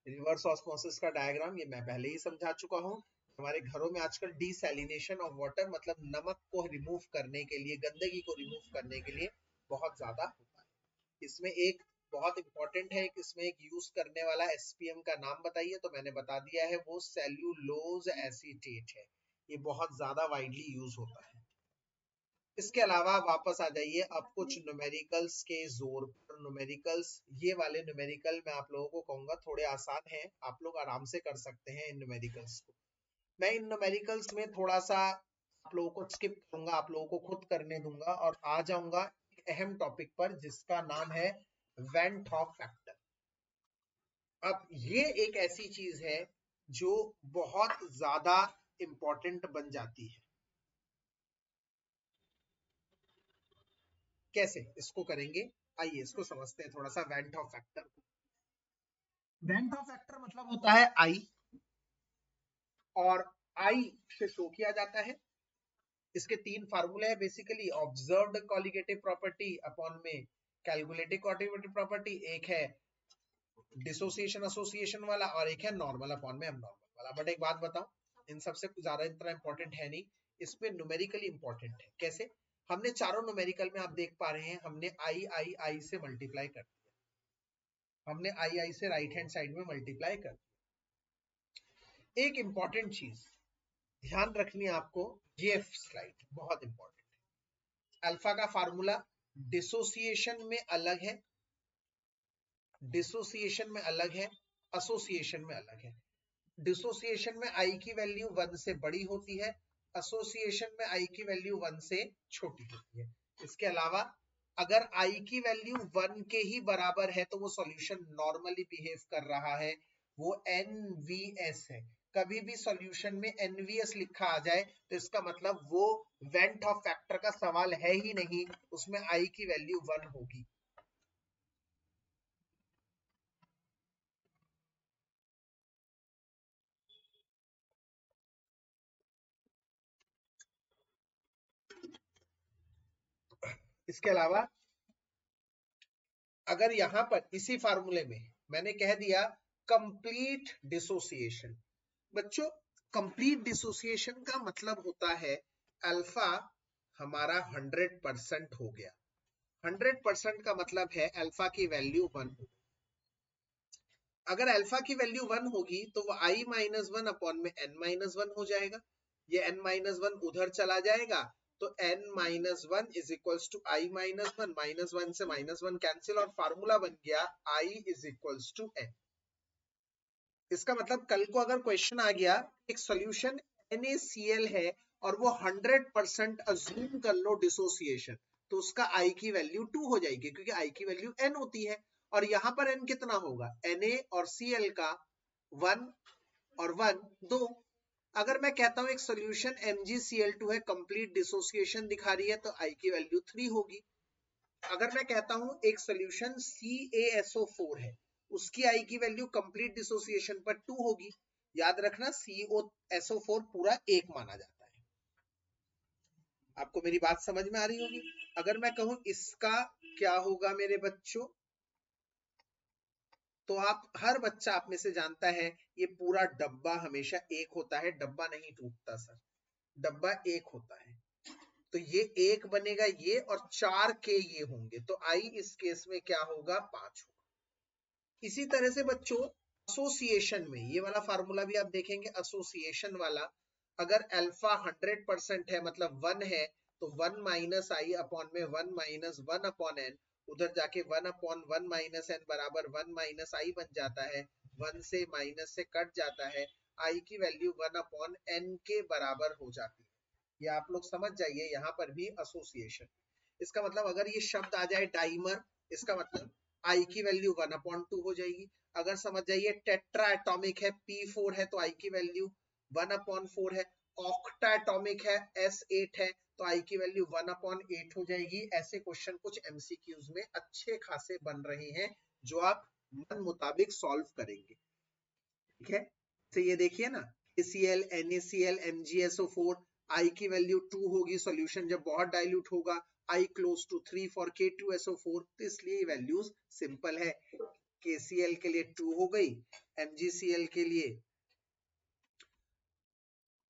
रिवर्स ऑस्मोसिस का डायग्राम ये मैं पहले ही समझा चुका हूँ। हमारे घरों में आजकल डिसैलिनेशन ऑफ वाटर, मतलब नमक को रिमूव करने के लिए, गंदगी को रिमूव करने के लिए बहुत ज्यादा होता है। इसमें एक बहुत इंपॉर्टेंट है, इसमें एक यूज करने वाला SPM का नाम बताइए, तो मैंने बता दिया है, वो सेल्यूलोज एसीटेट है। ये बहुत ज्यादा वाइडली यूज होता है। इसके अलावा वापस आ जाइए, अब कुछ न्यूमेरिकल्स के जोर पर, न्यूमेरिकल्स, ये वाले न्यूमेरिकल मैं आप लोगों को कहूंगा थोड़े आसान हैं, आप लोग आराम से कर सकते हैं इन न्यूमेरिकल्स को। मैं इन न्यूमेरिकल्स में थोड़ा सा आप लोगों को स्किप करूंगा, आप लोगों को खुद करने दूंगा और आ जाऊंगा एक अहम टॉपिक पर जिसका नाम है वैन टॉप फैक्टर। अब ये एक ऐसी चीज है जो बहुत ज्यादा इंपॉर्टेंट बन जाती है। कैसे इसको करेंगे, आइए इसको समझते हैं थोड़ा सा। Van't Hoff factor, van't Hoff factor मतलब होता है आई, और आई से शो किया जाता है। इसके 3 फार्मूले हैं basically, observed colligative property upon में कैलकुलेटेड कॉलिगेटिव प्रॉपर्टी, एक है डिसोसिएशन एसोसिएशन वाला, और एक है नॉर्मल अपॉन में एबनॉर्मल वाला। बट एक बात बताऊं, इन सबसे ज्यादा इतना इंपॉर्टेंट है नहीं, इसमें न्यूमेरिकली इंपॉर्टेंट है। कैसे? हमने चारों न्यूमेरिकल में आप देख पा रहे हैं, हमने आई आई आई से मल्टीप्लाई कर दिया, हमने आई आई से राइट हैंड साइड में मल्टीप्लाई कर दिया। एक इंपॉर्टेंट चीज ध्यान रखनी है आपको, ये स्लाइड बहुत इंपॉर्टेंट है। अल्फा का फार्मूला डिसोसिएशन में अलग है, डिसोसिएशन में अलग है, एसोसिएशन में अलग है। डिसोसिएशन में आई की वैल्यू 1 से बड़ी होती है, एसोसिएशन में आई की वैल्यू 1 से छोटी होती है। इसके अलावा अगर आई की वैल्यू 1 के ही बराबर है तो वो सॉल्यूशन नॉर्मली बिहेव कर रहा है, वो NVS है। कभी भी सॉल्यूशन में NVS लिखा आ जाए तो इसका मतलब वो वेंट ऑफ फैक्टर का सवाल है ही नहीं, उसमें आई की वैल्यू 1 होगी। इसके अलावा अगर यहां पर इसी फार्मूले में मैंने कह दिया कंप्लीट डिसोसिएशन, बच्चों कंप्लीट डिसोसिएशन का मतलब होता है अल्फा हमारा 100% हो गया। 100% का मतलब है अल्फा की वैल्यू 1 हो। अगर अल्फा की वैल्यू 1 होगी तो वो i माइनस 1 अपॉन में n माइनस 1 हो जाएगा, ये n माइनस 1 उधर चला जाएगा, तो n minus 1 is equals to i minus 1, minus 1 से माइनस 1 कैंसिल, और फार्मूला बन गया i is equals to n। इसका मतलब कल को अगर क्वेश्चन आ गया एक सॉल्यूशन NaCl है और वो 100% अज्यूम कर लो डिसोसिएशन, तो उसका I की वैल्यू 2 हो जाएगी, क्योंकि I की वैल्यू n होती है, और यहां पर n कितना होगा, Na और Cl का 1 और 1 2। अगर मैं कहता हूं एक सॉल्यूशन MgCl2 है, कंप्लीट डिसोसिएशन दिखा रही है, तो I की वैल्यू 3 होगी। अगर मैं कहता हूं एक सॉल्यूशन CaSO4 है, उसकी आई की वैल्यू कंप्लीट डिसोसिएशन पर 2 होगी। याद रखना CaSO4 पूरा 1 माना जाता है। आपको मेरी बात समझ में आ रही होगी। अगर मैं कहूं इसका क्या होगा मेरे बच्चों, तो आप हर बच्चा आप में से जानता है ये पूरा डब्बा हमेशा 1 होता है, डब्बा नहीं टूटता सर, डब्बा 1 होता है, तो ये 1 बनेगा ये, और 4 के ये होंगे, तो आई इस केस में क्या होगा, 5 होगा। इसी तरह से बच्चों एसोसिएशन में ये वाला फार्मूला भी आप देखेंगे, एसोसिएशन वाला, अगर अल्फा 100% है मतलब 1 है, तो 1 माइनस आई अपॉन में 1 माइनस 1 अपॉन एन, उधर जाके 1/1 माइनस एन बराबर 1 माइनस आई बन जाता है, 1 से माइनस से कट जाता है, आई की वैल्यू 1/n के बराबर हो जाती है। ये आप लोग समझ जाइए, यहाँ पर भी एसोसिएशन। इसका मतलब अगर ये शब्द आ जाए डाइमर, इसका मतलब आई की वैल्यू 1/2 हो जाएगी। अगर समझ जाइए टेट्रा एटॉमिक है, P4 है, तो आई की वैल्यू 1/4 है। ऑक्टा एटॉमिक है, S8 है, तो आई की वैल्यू 1/8 हो जाएगी। ऐसे क्वेश्चन कुछ एमसीक्यूज में अच्छे खासे बन रहे हैं, जो आप मन मुताबिक सॉल्व करेंगे। ठीक है, तो ये देखिए ना, ACl, NaCl, MgSO4, आई की वैल्यू 2 होगी सॉल्यूशन जब बहुत डाइल्यूट होगा, आई क्लोज टू 3 फॉर K2SO4, तो इसलिए वैल्यूज सिंपल है। KCl के लिए 2 हो गई, MgCl के लिए,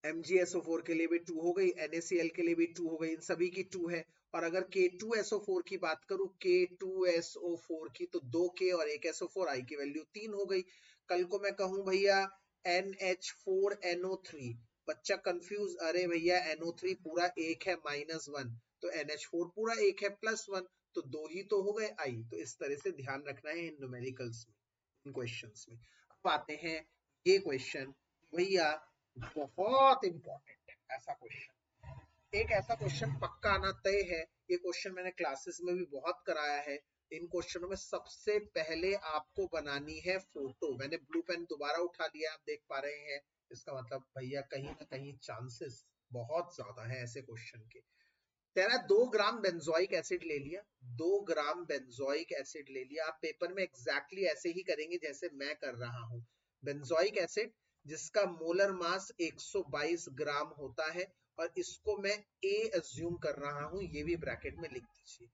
MgSO4 के लिए भी 2 हो गई, NaCl के लिए भी 2 हो गई, इन सभी की 2 है। और अगर K2SO4 की बात करूं, K2SO4 की, तो 2K और 1 SO4, आई की वैल्यू 3 हो गई। कल को मैं कहूं भैया NH4NO3, बच्चा कंफ्यूज, अरे भैया NO3 पूरा 1 है -1, तो NH4 पूरा 1 है +1, तो 2 ही तो हो गए आई। तो इस तरह से ध्यान रखना है इन न्यूमेरिकल्स में, इन क्वेश्चंस में। अब आते हैं ये क्वेश्चन, भैया बहुत इंपॉर्टेंट है ऐसा क्वेश्चन, एक ऐसा क्वेश्चन पक्का आना तय है। ये क्वेश्चन मैंने क्लासेस में भी बहुत कराया है। इन क्वेश्चनों में सबसे पहले आपको बनानी है फोटो। मैंने ब्लू पेन दोबारा उठा लिया, आप देख पा रहे हैं, इसका मतलब भैया कहीं ना कहीं चांसेस बहुत ज्यादा है ऐसे क्वेश्चन के। तेरा 2 ग्राम बेंजोइक एसिड ले लिया, 2 ग्राम बेंजोइक एसिड ले लिया। आप पेपर में एग्जैक्टली ऐसे ही करेंगे जैसे मैं कर रहा हूं। बेंजोइक एसिड जिसका मोलर मास 122 ग्राम होता है, और इसको मैं A अज्यूम कर रहा हूं, ये भी ब्रैकेट में लिख दीजिए।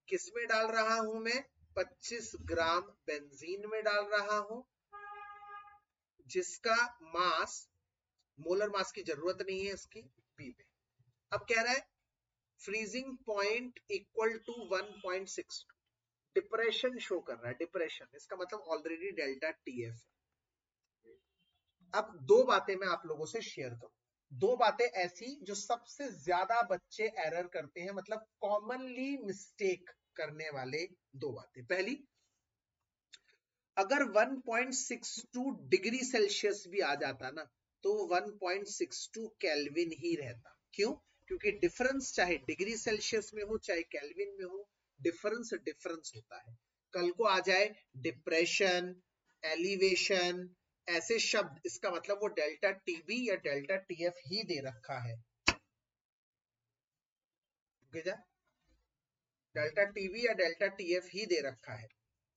किस में डाल रहा हूं मैं? 25 ग्राम बेंजीन में डाल रहा हूं, जिसका मास, मोलर मास की जरूरत नहीं है इसकी, B में। अब कह रहा है freezing point equal to 1.62, depression show कर रहा है, डिप्रेशन, इसका मतलब ऑलरेडी डेल्टा TF। अब दो बातें मैं आप लोगों से शेयर करूं, दो बातें ऐसी जो सबसे ज्यादा बच्चे एरर करते हैं, मतलब कॉमनली मिस्टेक करने वाले दो बातें। पहली, अगर 1.62 डिग्री सेल्सियस भी आ जाता ना, तो 1.62 केल्विन ही रहता। क्यों? क्योंकि डिफरेंस चाहे डिग्री सेल्सियस में हो चाहे केल्विन में हो, डिफरेंस डिफरेंस होता है। कल को आ जाए डिप्रेशन, एलिवेशन, ऐसे शब्द, इसका मतलब वो डेल्टा टीबी या डेल्टा टीएफ ही दे रखा है। डेल्टा टीबी या डेल्टा टीएफ ही दे रखा है,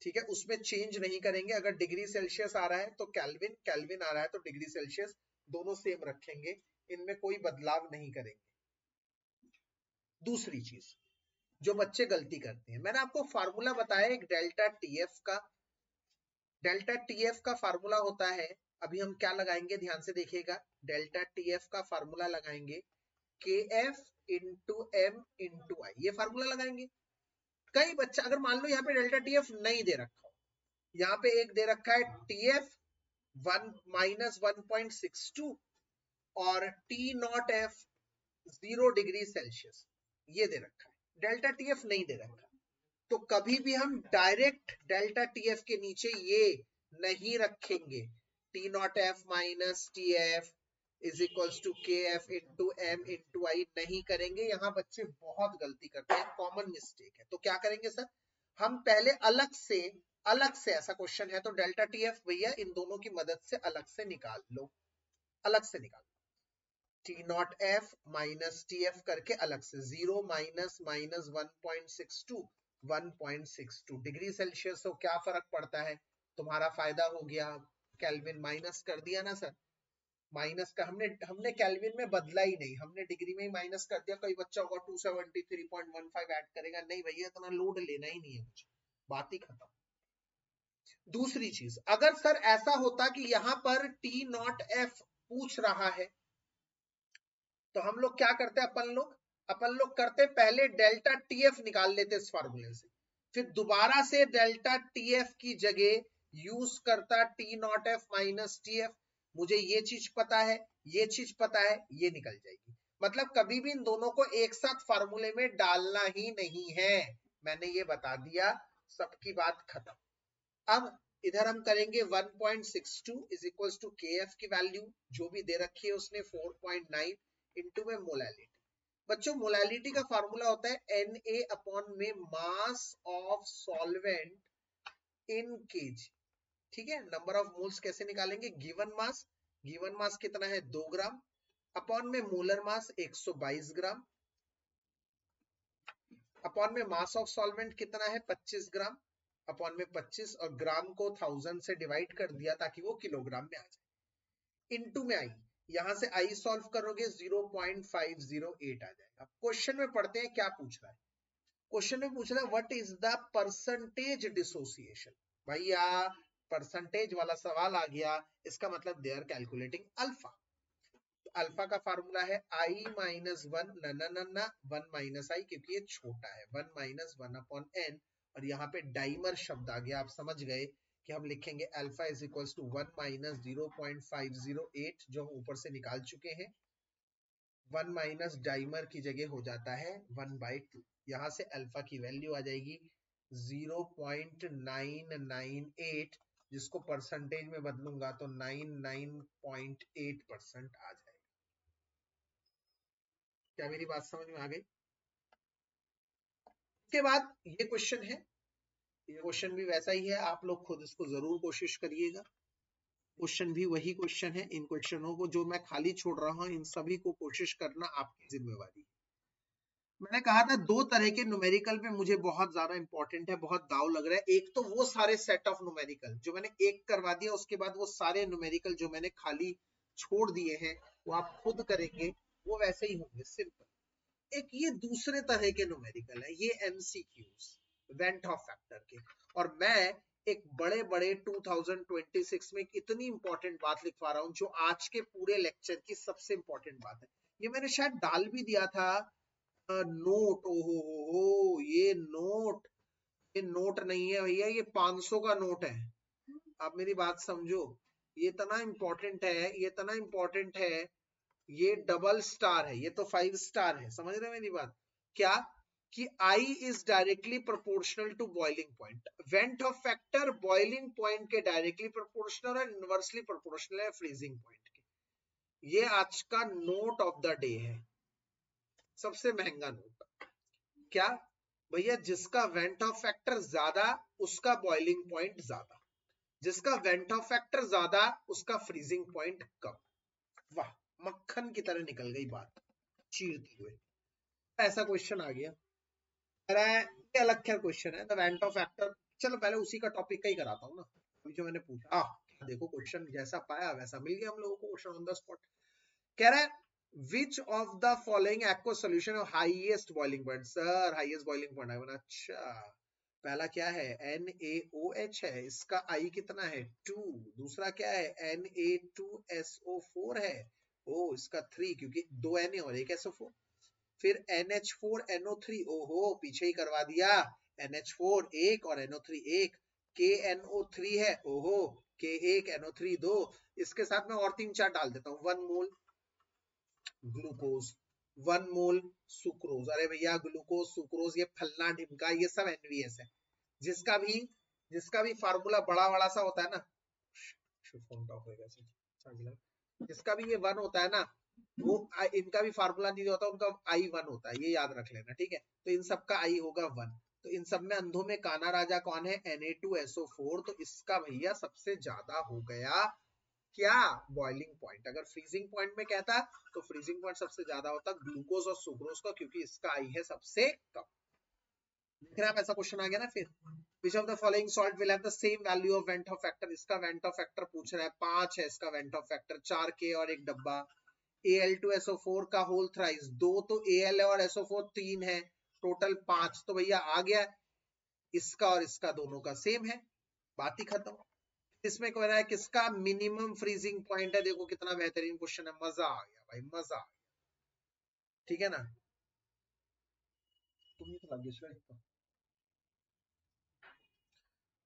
ठीक है, उसमें चेंज नहीं करेंगे। अगर डिग्री सेल्सियस आ रहा है तो केल्विन, केल्विन आ रहा है तो डिग्री सेल्सियस, दोनों सेम रखेंगे, इनमें कोई बदलाव नहीं करेंगे। दूसरी चीज जो बच्चे गलती करते हैं, मैंने आपको फार्मूला बताया एक डेल्टा टीएफ का। डेल्टा टीएफ का फार्मूला होता है, अभी हम क्या लगाएंगे ध्यान से देखिएगा, डेल्टा टीएफ का फार्मूला लगाएंगे KF इंटू M इंटू आई, ये फार्मूला लगाएंगे। कई बच्चा, अगर मान लो यहाँ पे डेल्टा TF नहीं दे रखा हो, यहाँ पे एक दे रखा है TF 1-1.62 और T0F 0 डिग्री सेल्सियस, ये दे रखा है, डेल्टा TF नहीं दे रखा, तो कभी भी हम डायरेक्ट डेल्टा TF के नीचे ये नहीं रखेंगे। T0F minus TF is equals to KF into M into i नहीं करेंगे। यहाँ बच्चे बहुत गलती करते हैं, कॉमन मिस्टेक है। तो क्या करेंगे सर, हम पहले अलग से ऐसा क्वेश्चन है तो डेल्टा TF भैया इन दोनों की मदद से अलग से निकाल लो, अलग से निकाल लो। T0F माइनस TF करके अलग से, 0 माइनस माइनस 1.62, 1.62 डिग्री सेल्सियस, तो क्या फर्क पड़ता है, तुम्हारा फायदा हो गया, केल्विन माइनस कर दिया ना सर। माइनस का हमने केल्विन में बदला ही नहीं, हमने डिग्री में ही माइनस कर दिया। कोई बच्चा होगा 273.15 ऐड करेगा, नहीं भैया इतना लोड लेना ही नहीं है मुझे, बात ही खत्म। दूसरी चीज, अगर सर ऐसा होता कि यहां पर T0F पूछ रहा है, तो हम लोग क्या करते, अपन लोग करते पहले डेल्टा TF निकाल लेते इस फार्मूले से, फिर दोबारा से डेल्टा TF की जगह यूज करता T0F माइनस TF। मुझे ये चीज पता है, ये चीज पता है, ये निकल जाएगी। मतलब कभी भी इन दोनों को एक साथ फार्मूले में डालना ही नहीं है, मैंने ये बता दिया, सबकी बात खत्म। अब इधर हम करेंगे 1.62 इज इक्वल टू KF की वैल्यू जो भी दे रखी है उसने 4.9 इंटू में मोलैलिटी। बच्चों मोलैलिटी का फार्मूला होता है Na अपॉन में mass of solvent in KG, ठीक है। नंबर ऑफ मोल्स कैसे निकालेंगे, गिवन मास कितना है 2 ग्राम अपॉन में मोलर मास 122 ग्राम अपॉन में मास ऑफ सॉल्वेंट कितना है 25 ग्राम अपॉन में 25 और ग्राम को 1000 से डिवाइड कर दिया ताकि वो किलोग्राम में आ जाए। इनटू में आई, यहां से आई सॉल्व करोगे 0.508 आ जाएगा। क्वेश्चन में पढ़ते हैं क्या पूछ रहा है। क्वेश्चन में पूछ रहा है what is the percentage dissociation. भैया परसेंटेज वाला सवाल आ गया, इसका मतलब they are calculating alpha. Alpha का फार्मूला है आई माइनस वन, नन्ना वन माइनस आई क्योंकि ये छोटा है, one minus one upon n, और यहाँ पे डाइमर शब्द आ गया। आप समझ गए कि हम लिखेंगे alpha is equals to 1 minus 0.508 जो हम ऊपर से निकाल चुके हैं। 1 माइनस डाइमर की जगह हो जाता है 1/2। यहाँ से अल्फा की वैल्यू आ जाएगी 0.998, जिसको परसेंटेज में बदलूंगा तो 99.8% आ जाएगा। क्या मेरी बात समझ में आ गई? उसके बाद ये क्वेश्चन है, ये क्वेश्चन भी वैसा ही है, आप लोग खुद इसको जरूर कोशिश करिएगा। क्वेश्चन भी वही क्वेश्चन है, इन क्वेश्चनों को जो मैं खाली छोड़ रहा हूं इन सभी को कोशिश करना आपकी जिम्मेवारी। मैंने कहा था दो तरह के न्यूमेरिकल में मुझे बहुत ज्यादा इंपॉर्टेंट है, बहुत दाव लग रहा है। एक तो वो सारे सेट ऑफ न्यूमेरिकल जो मैंने एक करवा दिया, उसके बाद वो सारे न्यूमेरिकल जो मैंने खाली छोड़ दिए हैं वो आप खुद करेंगे, वो वैसे ही होंगे सिंपल। एक ये दूसरे तरह के न्यूमेरिकल है, ये एमसीक्यूज वेंट ऑफ फैक्टर के। और मैं एक बड़े बड़े 2026 में इतनी इंपॉर्टेंट बात लिखवा रहा हूं जो आज के पूरे लेक्चर की सबसे इंपॉर्टेंट बात है। ये मैंने शायद डाल भी दिया था नोट। ओहो हो, ये नोट नहीं है भैया, ये 500 का नोट है। आप मेरी बात समझो, ये इतना इंपॉर्टेंट है, ये इतना इंपॉर्टेंट है। ये डबल स्टार है, ये तो 5 स्टार है। समझ रहे हैं मेरी बात? क्या कि I is directly proportional to boiling point. Van't Hoff factor boiling point के डायरेक्टली प्रोपोर्शनल और इनवर्सली प्रोपोर्शनल है फ्रीजिंग पॉइंट के। ये आज का नोट ऑफ द डे है, सबसे महंगा नोट। क्या भैया, जिसका वेंट ऑफ फैक्टर ज्यादा उसका बॉइलिंग पॉइंट ज्यादा, जिसका वेंट ऑफ फैक्टर ज्यादा उसका फ्रीजिंग पॉइंट कम। वाह, मक्खन की तरह निकल गई बात चीरते हुए। ऐसा क्वेश्चन आ गया, ये अलग क्या क्वेश्चन है, द वेंट ऑफ फैक्टर। चलो पहले उसी का टॉपिक का ही कराता हूँ ना, अभी जो मैंने पूछा। देखो क्वेश्चन जैसा पाया वैसा मिल गया हम लोगों को क्वेश्चन ऑन द स्पॉट। कह रहा है which of the following aqueous solution of highest boiling point। Sir highest boiling point है। अच्छा, पहला क्या है NaOH है, इसका I कितना है 2। दूसरा क्या है Na2SO4 है, ओ इसका 3 क्योंकि 2 Na और 1 SO4। फिर NH4NO3, ओहो पीछे ही करवा दिया, NH4 1 और NO3 1। KNO3 है, ओहो K1 NO3 2। इसके साथ में और 3-4 डाल देता हूँ। 1 मोल ग्लूकोज, 1 मोल सुक्रोज। अरे भैया ग्लूकोज सुक्रोज ये फलना ढिमका ये सब NVS है। जिसका भी फार्मूला बड़ा सा होता है ना, जिसका भी ये 1 होता है ना, वो इनका भी फार्मूला नहीं होता, उनका I1 होता है, ये याद रख लेना, ठीक है। तो इन सब का I होगा 1। तो इन सब में अंधों में काना राजा कौन है, Na2SO4। तो इसका भैया सबसे ज्यादा हो गया क्या, बॉइलिंग पॉइंट। अगर फ्रीजिंग पॉइंट में कहता तो फ्रीजिंग पॉइंट सबसे ज्यादा होता ग्लूकोज और सुक्रोज का, क्योंकि इसका आई है सबसे कम। देख रहे हैं आप, ऐसा क्वेश्चन आ गया ना। फिर which of the following salt will have the same value of Van't Hoff factor। इसका Van't Hoff factor पूछ रहा है, 5 है इसका Van't Hoff factor, 4K और एक डब्बा। Al2SO4 का होल थ्राइस 2, तो Al और SO4 3 है, टोटल 5। तो भैया आ गया, इसका और इसका दोनों का सेम है, बात ही खत्म। इसमें कह रहा है किसका मिनिमम फ्रीजिंग पॉइंट है। देखो कितना बेहतरीन क्वेश्चन है, मजा आ गया भाई, मजा आ गया, ठीक है ना।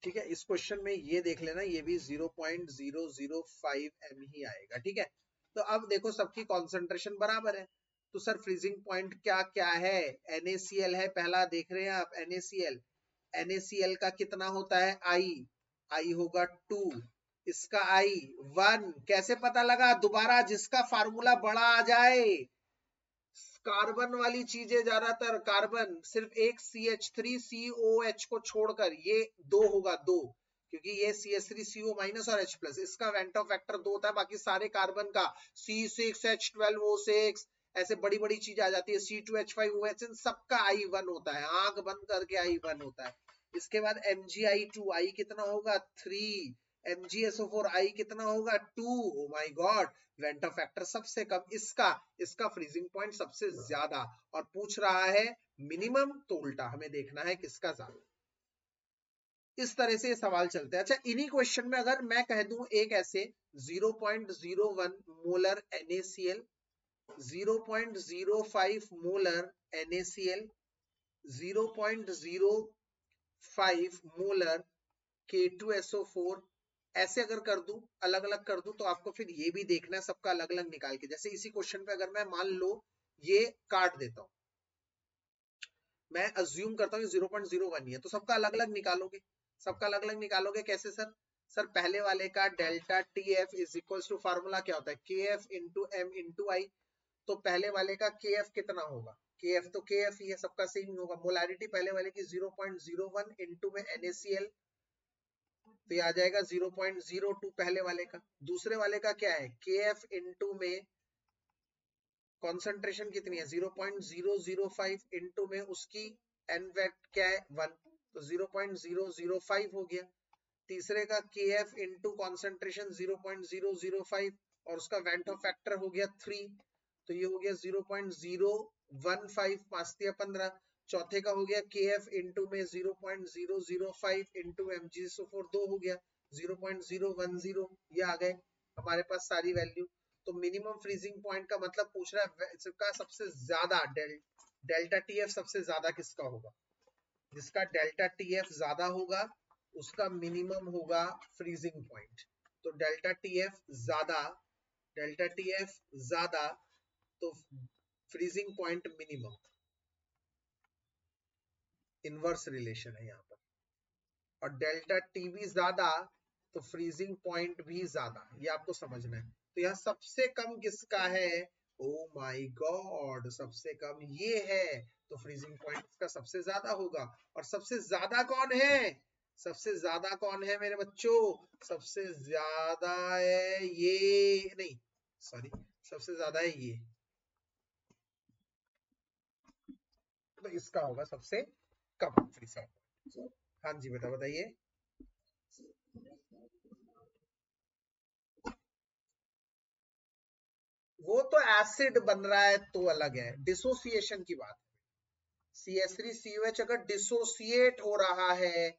ठीक है, इस क्वेश्चन में ये देख लेना, ये भी 0.005 m ही आएगा, ठीक है। तो अब देखो सबकी कॉन्सेंट्रेशन बराबर है, तो सर फ्रीजिंग पॉइंट क्या क्या है? NaCl है पहला, देख रहे हैं आप NaCl। NaCl का कितना होता है? I होगा 2, इसका I 1। कैसे पता लगा? दोबारा जिसका फार्मूला बड़ा आ जाए, कार्बन वाली चीजें ज्यादातर, कार्बन सिर्फ एक CH3COH को छोड़कर, ये 2 होगा 2, क्योंकि ये CH3CO माइनस और H प्लस, इसका वेंट ऑफ फैक्टर 2 होता है। बाकी सारे कार्बन का C6H12O6 ऐसे बड़ी बड़ी चीज आ जाती है, C2H5OH, सबका I1 होता है, आंख बंद करके I1 होता है। इसके बाद MgI2, I कितना होगा? 3। MgSO4 I कितना होगा? 2। Oh my God, went Hoff factor सबसे कम इसका फ्रीजिंग पॉइंट सबसे ज्यादा, और पूछ रहा है मिनिमम, तो उल्टा हमें देखना है किसका ज्यादा। इस तरह से ये सवाल चलते हैं। अच्छा, इन्हीं क्वेश्चन में अगर मैं कह दूं एक ऐसे 0.01 molar NaCl, 0.05 molar NaCl, 0.05 molar K2SO4, ऐसे अगर कर दूं, अलग अलग कर दूं, तो आपको फिर ये भी देखना है सबका अलग अलग निकाल के। जैसे इसी क्वेश्चन पे अगर मैं मान लो ये काट देता हूं, मैं अज्यूम करता हूँ 0.01 ही है, तो सबका अलग अलग निकालोगे। सबका अलग अलग निकालोगे कैसे सर? सर पहले वाले का delta TF is equal to, formula क्या होता है? KF into M into I। तो पहले वाले का KF कितना होगा? KF तो KF ही है, सबका सेम होगा। मोलारिटी पहले वाले की 0.01 इंटू में NaCl, तो ये आ जाएगा 0.02 पहले वाले का। दूसरे वाले का क्या है? KF इंटू में कॉन्सेंट्रेशन कितनी है? 0.005 इंटू में उसकी एन वेक्ट क्या है? 1, तो 0.005 हो गया। तीसरे का KF इंटू कॉन्सेंट्रेशन 0.005 और उसका वेंट ऑफ फैक्टर हो गया 3, तो ये हो गया 0.015, 15। चौथे का हो गया KF इंटू में 0.005 इंटू MgSO4 2 हो गया 0.010। ये आ गए हमारे पास सारी वैल्यू। तो मिनिमम फ्रीजिंग पॉइंट का मतलब पूछ रहा है इसका सबसे ज्यादा डेल्टा TF सबसे ज्यादा किसका होगा? जिसका डेल्टा TF ज्यादा होगा उसका मिनिमम होगा फ्रीजिंग पॉइंट। तो डेल्टा TF ज्यादा तो freezing point minimum, inverse relation है यहाँ पर। और डेल्टा TB ज्यादा तो फ्रीजिंग पॉइंट भी ज्यादा, ये आपको समझना है। तो यहाँ सबसे कम किसका है? ओ माय गॉड, सबसे कम ये है, तो फ्रीजिंग पॉइंट इसका सबसे ज्यादा होगा। और सबसे ज्यादा कौन है? सबसे ज्यादा कौन है मेरे बच्चों? सबसे ज्यादा है ये, नहीं सॉरी, सबसे ज्यादा है ये, तो इसका होगा सबसे कम फ्रीजिंग। हाँ जी बेटा बताइए। वो तो एसिड बन रहा है तो अलग है, डिसोसिएशन की बात। CH3COH अगर डिसोसिएट हो रहा है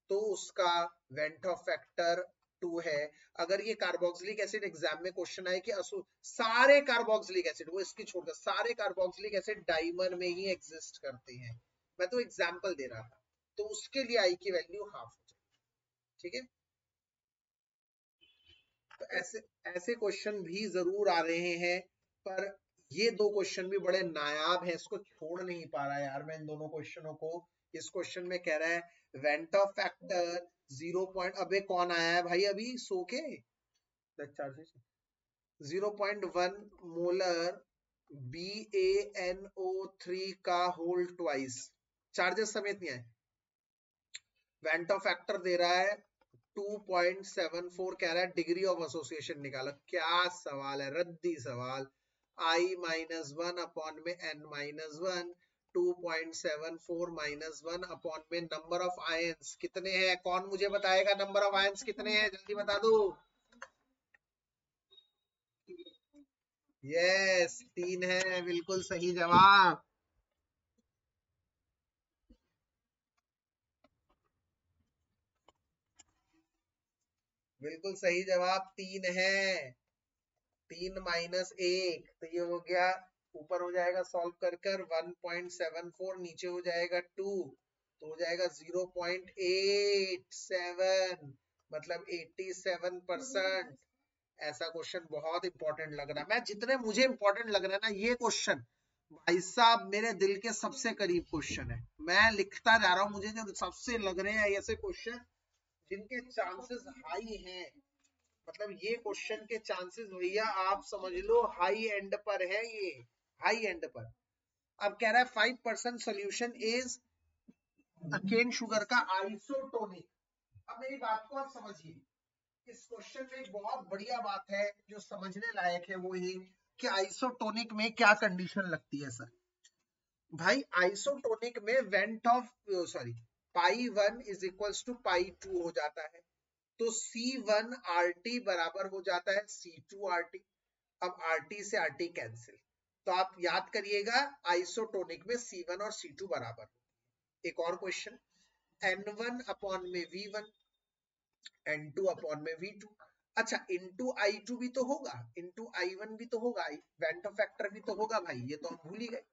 तो उसका वेंट ऑफ फैक्टर 2 है। अगर ये कार्बोक्सिलिक एसिड एग्जाम में क्वेश्चन आए कि सारे कार्बोक्सिलिक एसिड, वो इसकी छोड़कर सारे कार्बोक्सिलिक एसिड डाइमर में ही एग्जिस्ट करते हैं, मैं तो एग्जांपल दे रहा था, तो उसके लिए आई की वैल्यू हाफ हो जाएगी। ठीक है, तो ऐसे ऐसे क्वेश्चन भी जरूर आ रहे हैं, पर ये दो क्वेश्चन भी बड़े नायाब हैं, इसको छोड़ नहीं पा रहा यार मैं इन दोनों क्वेश्चनों को। इस क्वेश्चन में कह रहा है वेंट ऑफ फैक्टर 0 पॉइंट, अबे कौन आया है भाई अभी सो के? 0.1 मोलर BaNO3 का होल ट्वाइस, चार्जेस समेत नहीं है। वेंट ऑफ फैक्टर दे रहा है 2.74, कह रहा है डिग्री ऑफ एसोसिएशन निकालो। क्या सवाल है, रद्दी सवाल। I-1 अपॉन में N-1, 2.74 -1 अपॉन में नंबर ऑफ आयंस कितने हैं? कौन मुझे बताएगा नंबर ऑफ आयंस कितने हैं? जल्दी बता दो। यस 3 है, बिल्कुल सही जवाब। बिल्कुल सही जवाब 3 है। 3 -1 तो ये हो गया, ऊपर हो जाएगा सॉल्व कर कर 1.74, नीचे हो जाएगा 2, तो हो जाएगा 0.87, मतलब 87%। ऐसा क्वेश्चन बहुत इंपॉर्टेंट लग रहा है, मैं जितने मुझे इंपॉर्टेंट लग रहा है ना ये क्वेश्चन, भाई साहब मेरे दिल के सबसे करीब क्वेश्चन है, मैं लिखता जा रहा हूं, मुझे जो सबसे लग रहे हैं ऐसे क्वेश्चन जिनके चांसेस हाई हैं, मतलब ये क्वेश्चन के चांसेस भैया आप समझ लो हाई एंड पर है ये, हाई एंड पर। अब कह रहा है 5% सोल्यूशन इज केन शुगर का आइसोटोनिक। अब मेरी बात को आप समझिए, इस क्वेश्चन में एक बहुत बढ़िया बात है जो समझने लायक है, वो ये कि आइसोटोनिक में क्या कंडीशन लगती है सर। भाई आइसोटोनिक में van't Hoff sorry pi 1 is equals to pi 2 हो जाता है, तो C1 RT बराबर हो जाता है C2 RT। अब RT से RT कैंसिल, तो आप याद करिएगा आइसोटोनिक में C1 और C2 बराबर। एक और क्वेश्चन, N1 अपॉन में V1, N2 अपॉन में V2। अच्छा इंटू I2 भी तो होगा, इंटू I1 भी तो होगा, वेंट फैक्टर भी तो होगा भाई, ये तो हम भूल ही गए।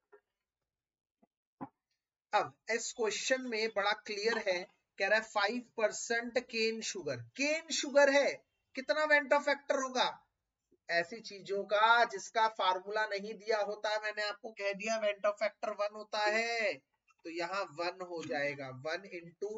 अब इस क्वेश्चन में बड़ा क्लियर है, कह रहा है 5% केन शुगर है, कितना वेंट फैक्टर होगा, ऐसी चीजों का जिसका फार्मूला नहीं दिया होता, मैंने आपको कह दिया वेंट फैक्टर 1 होता है, तो यहाँ 1 हो जाएगा, 1 इंटू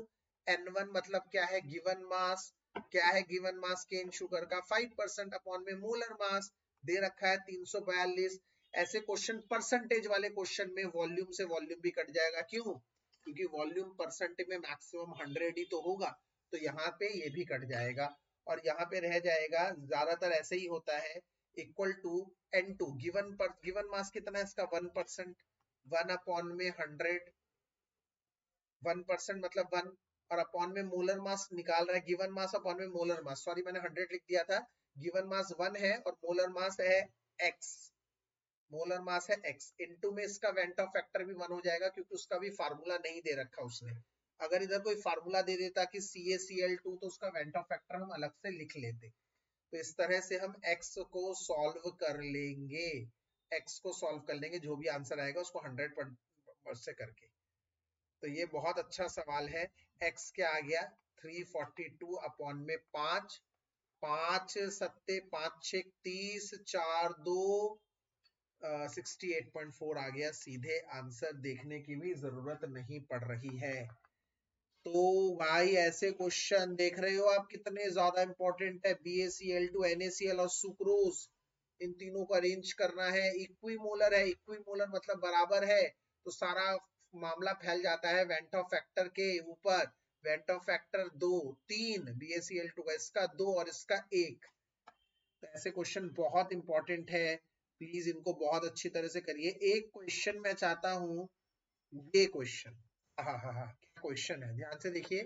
N1 मतलब क्या है गिवन मास, क्या है गिवन मास केन शुगर का 5% अपॉन में मोलर मास दे रखा है 342। ऐसे क्वेश्चन परसेंटेज वाले क्वेश्चन में वॉल्यूम से वॉल्यूम भी कट जाएगा, क्यों, क्योंकि वॉल्यूम परसेंट में मैक्सिमम 100 ही तो होगा, तो यहाँ पे ये भी कट जाएगा और यहाँ पे रह जाएगा, ज्यादातर ऐसे ही होता है, equal to N2 given mass कितना है इसका 1%, 1 अपॉन में 100, 1% मतलब 1, और अपॉन में मोलर मास निकाल रहा है, गिवन मास अपॉन में मोलर मास, सॉरी मैंने 100 लिख दिया था, गिवन मास 1 है और मोलर मास है x, मोलर मास है x, इनटू में इसका वेंट ऑफ फैक्टर भी 1 हो जाएगा क्योंकि उसका भी फार्मूला नहीं दे रखा उसने, अगर इधर कोई फार्मूला दे देता कि CaCl2 तो उसका वेंट ऑफ फैक्टर हम अलग से लिख लेते। तो इस तरह से हम x को सॉल्व कर लेंगे, x को सॉल्व कर लेंगे, जो भी आंसर आएगा उसको 100 से करके। तो ये बहुत अच्छा सवाल है। x क्या आ गया 342 अपॉन में 5, 5 सत्ते 5 6 30, 4 2 68.4 आ गया, सीधे आंसर देखने की भी जरूरत नहीं पड़ रही है। तो भाई ऐसे क्वेश्चन देख रहे हो आप कितने ज्यादा इंपॉर्टेंट है, BaCl2 NaCl और सुक्रोज, इन तीनों को अरेंज करना है, इक्विमोलर है, इक्विमोलर मतलब बराबर है, तो सारा मामला फैल जाता है वेंट ऑफ फैक्टर के ऊपर, वेंट ऑफ फैक्टर 2 3 BaCl2 का, इसका 2 और इसका 1। तो ऐसे क्वेश्चन बहुत इंपॉर्टेंट है, प्लीज इनको बहुत अच्छी तरह से करिए। एक क्वेश्चन मैं चाहता हूं, ये क्वेश्चन, हाँ हाँ हाँ क्या क्वेश्चन है, ध्यान से देखिए,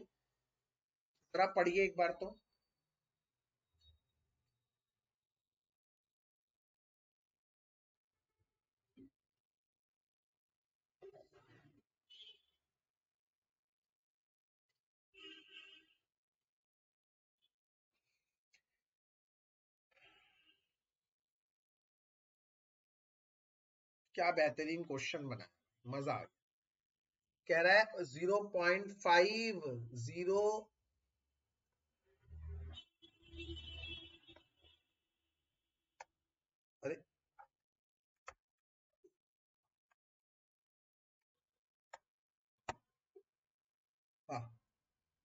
जरा पढ़िए एक बार तो। क्या बेहतरीन क्वेश्चन बना, मजा आ गया। कह रहा है 0.5 जीरो, अरे हाँ,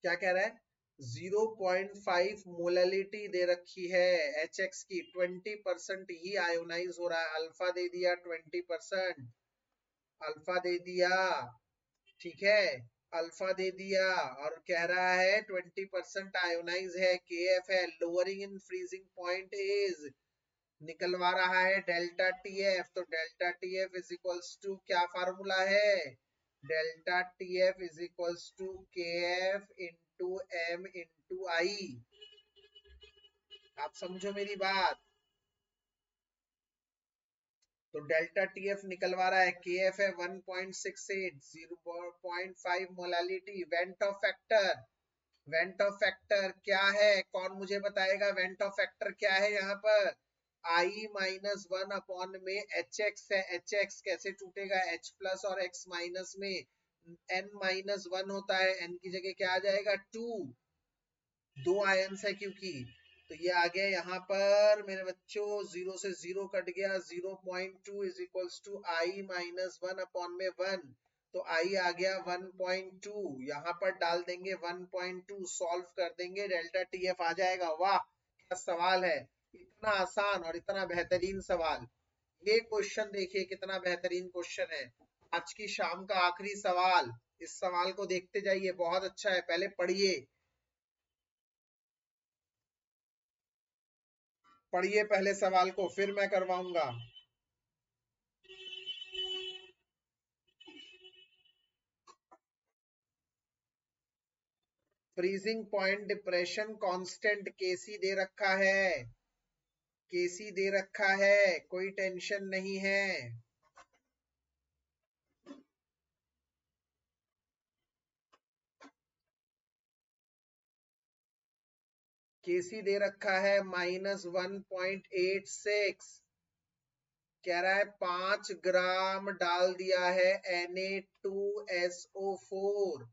क्या कह रहा है 0.5 मोलैलिटी दे रखी है HX की, 20% ही आयोनाइज हो रहा है, अल्फा दे दिया 20%, अल्फा दे दिया, ठीक है, अल्फा दे दिया, और कह रहा है 20% आयोनाइज है, KF है, lowering in freezing point is, निकलवा रहा है डेल्टा TF, तो delta TF is equals to क्या फार्मूला है, delta TF is equals to KF into M into I, आप समझो मेरी बात, तो डेल्टा TF निकलवा रहा है, KF है 1.68, 0.5 molality, went Hoff factor, went Hoff factor क्या है, कौन मुझे बताएगा वेंट ऑफ फैक्टर क्या है यहाँ पर, I माइनस 1 अपॉन में HX है, HX कैसे टूटेगा H प्लस और X माइनस में, N माइनस 1 होता है, N की जगह क्या आ जाएगा 2, दो आयंस है क्योंकि, तो ये आ गया यहाँ पर मेरे बच्चों, 0 से 0 कट गया, 0.2 is equals to i minus 1 upon में 1, तो आई आ गया 1.2, यहाँ पर डाल देंगे 1.2, सॉल्व कर देंगे, डेल्टा टी एफ आ जाएगा। वाह क्या सवाल है, इतना आसान और इतना बेहतरीन सवाल। ये क्वेश्चन देखिए कितना बेहतरीन क्वेश्चन है, आज की शाम का आखिरी सवाल। इस सवाल को देखते जाइए, बहुत अच्छा है, पहले पढ़िए पढ़िए पहले सवाल को, फिर मैं करवाऊंगा। फ्रीजिंग पॉइंट डिप्रेशन कांस्टेंट केसी दे रखा है, केसी दे रखा है, कोई टेंशन नहीं है। केसी दे रखा है -1.86, कह रहा है 5 ग्राम डाल दिया है Na2SO4,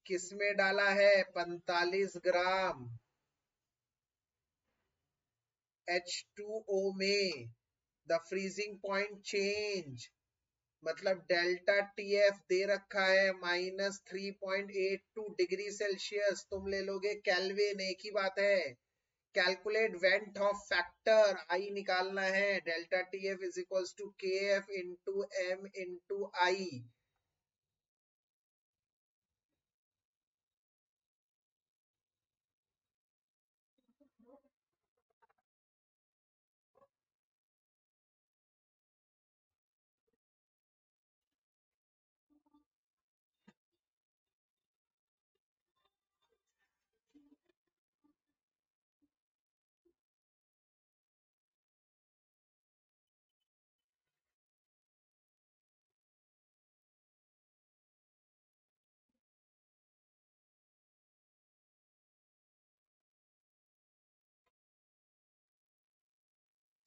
किसमें डाला है 45 ग्राम H2O में। द फ्रीजिंग पॉइंट चेंज, मतलब डेल्टा टीएफ दे रखा है -3.82 डिग्री सेल्सियस, तुम ले लोगे केल्विन, एक ही बात है। Calculate van't Hoff factor, i निकालना है, delta TF is equals to K F into M into i.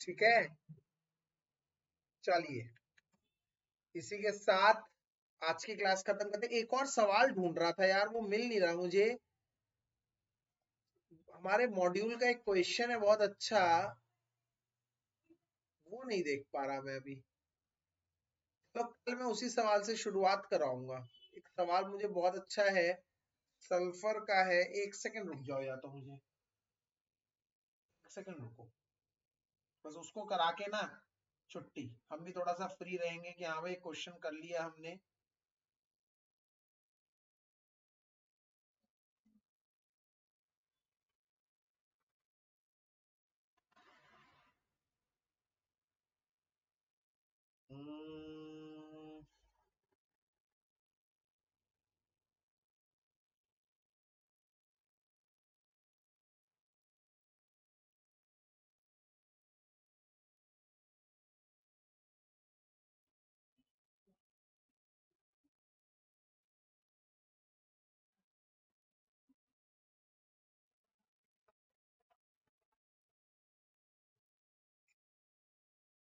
ठीक है, चलिए इसी के साथ आज की क्लास खत्म करते। एक और सवाल ढूंढ रहा था यार, वो मिल नहीं रहा मुझे। हमारे मॉड्यूल का एक क्वेश्चन है बहुत अच्छा, वो नहीं देख पा रहा मैं अभी। तो कल मैं उसी सवाल से शुरुआत कराऊंगा। एक सवाल मुझे बहुत अच्छा है, सल्फर का है। एक सेकंड रुक जाओ, या तो मुझे एक सेकंड रुको, बस उसको करा के ना छुट्टी, हम भी थोड़ा सा फ्री रहेंगे कि हाँ भाई क्वेश्चन कर लिया हमने।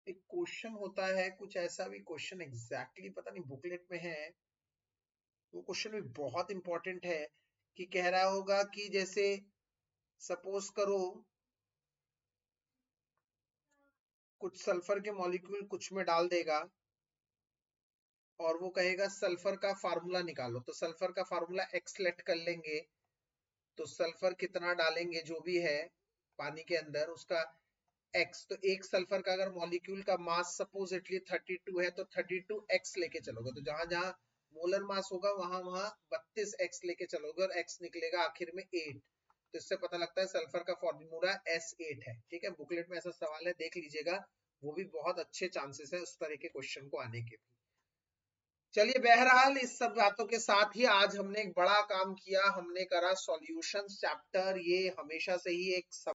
एक क्वेश्चन होता है कुछ ऐसा भी, क्वेश्चन एग्जैक्टली पता नहीं बुकलेट में है, वो क्वेश्चन भी बहुत इंपॉर्टेंट है। कि कह रहा होगा कि जैसे सपोज करो कुछ सल्फर के मॉलिक्यूल कुछ में डाल देगा, और वो कहेगा सल्फर का फार्मूला निकालो, तो सल्फर का फार्मूला एक्स लेट कर लेंगे, तो सल्फर कितना डालेंगे जो भी है पानी के अंदर उसका एक्स, तो एक सल्फर का अगर मॉलिक्यूल का मास सपोजिटली 32 है, तो 32x लेके चलोगे, तो जहां जहां मोलर मास होगा वहां वहां 32x लेके चलोगे, और x निकलेगा आखिर में 8। तो इससे पता लगता है सल्फर का फॉर्मूला S8 है। ठीक है, बुकलेट में ऐसा सवाल है, देख लीजिएगा, वो भी बहुत अच्छे चांसेस है उस तरह के क्वेश्चन को आने के भी। चलिए बहरहाल इस सब बातों के साथ ही आज हमने एक बड़ा काम किया, हमने करा सॉल्यूशन चैप्टर। ये हमेशा से ही एक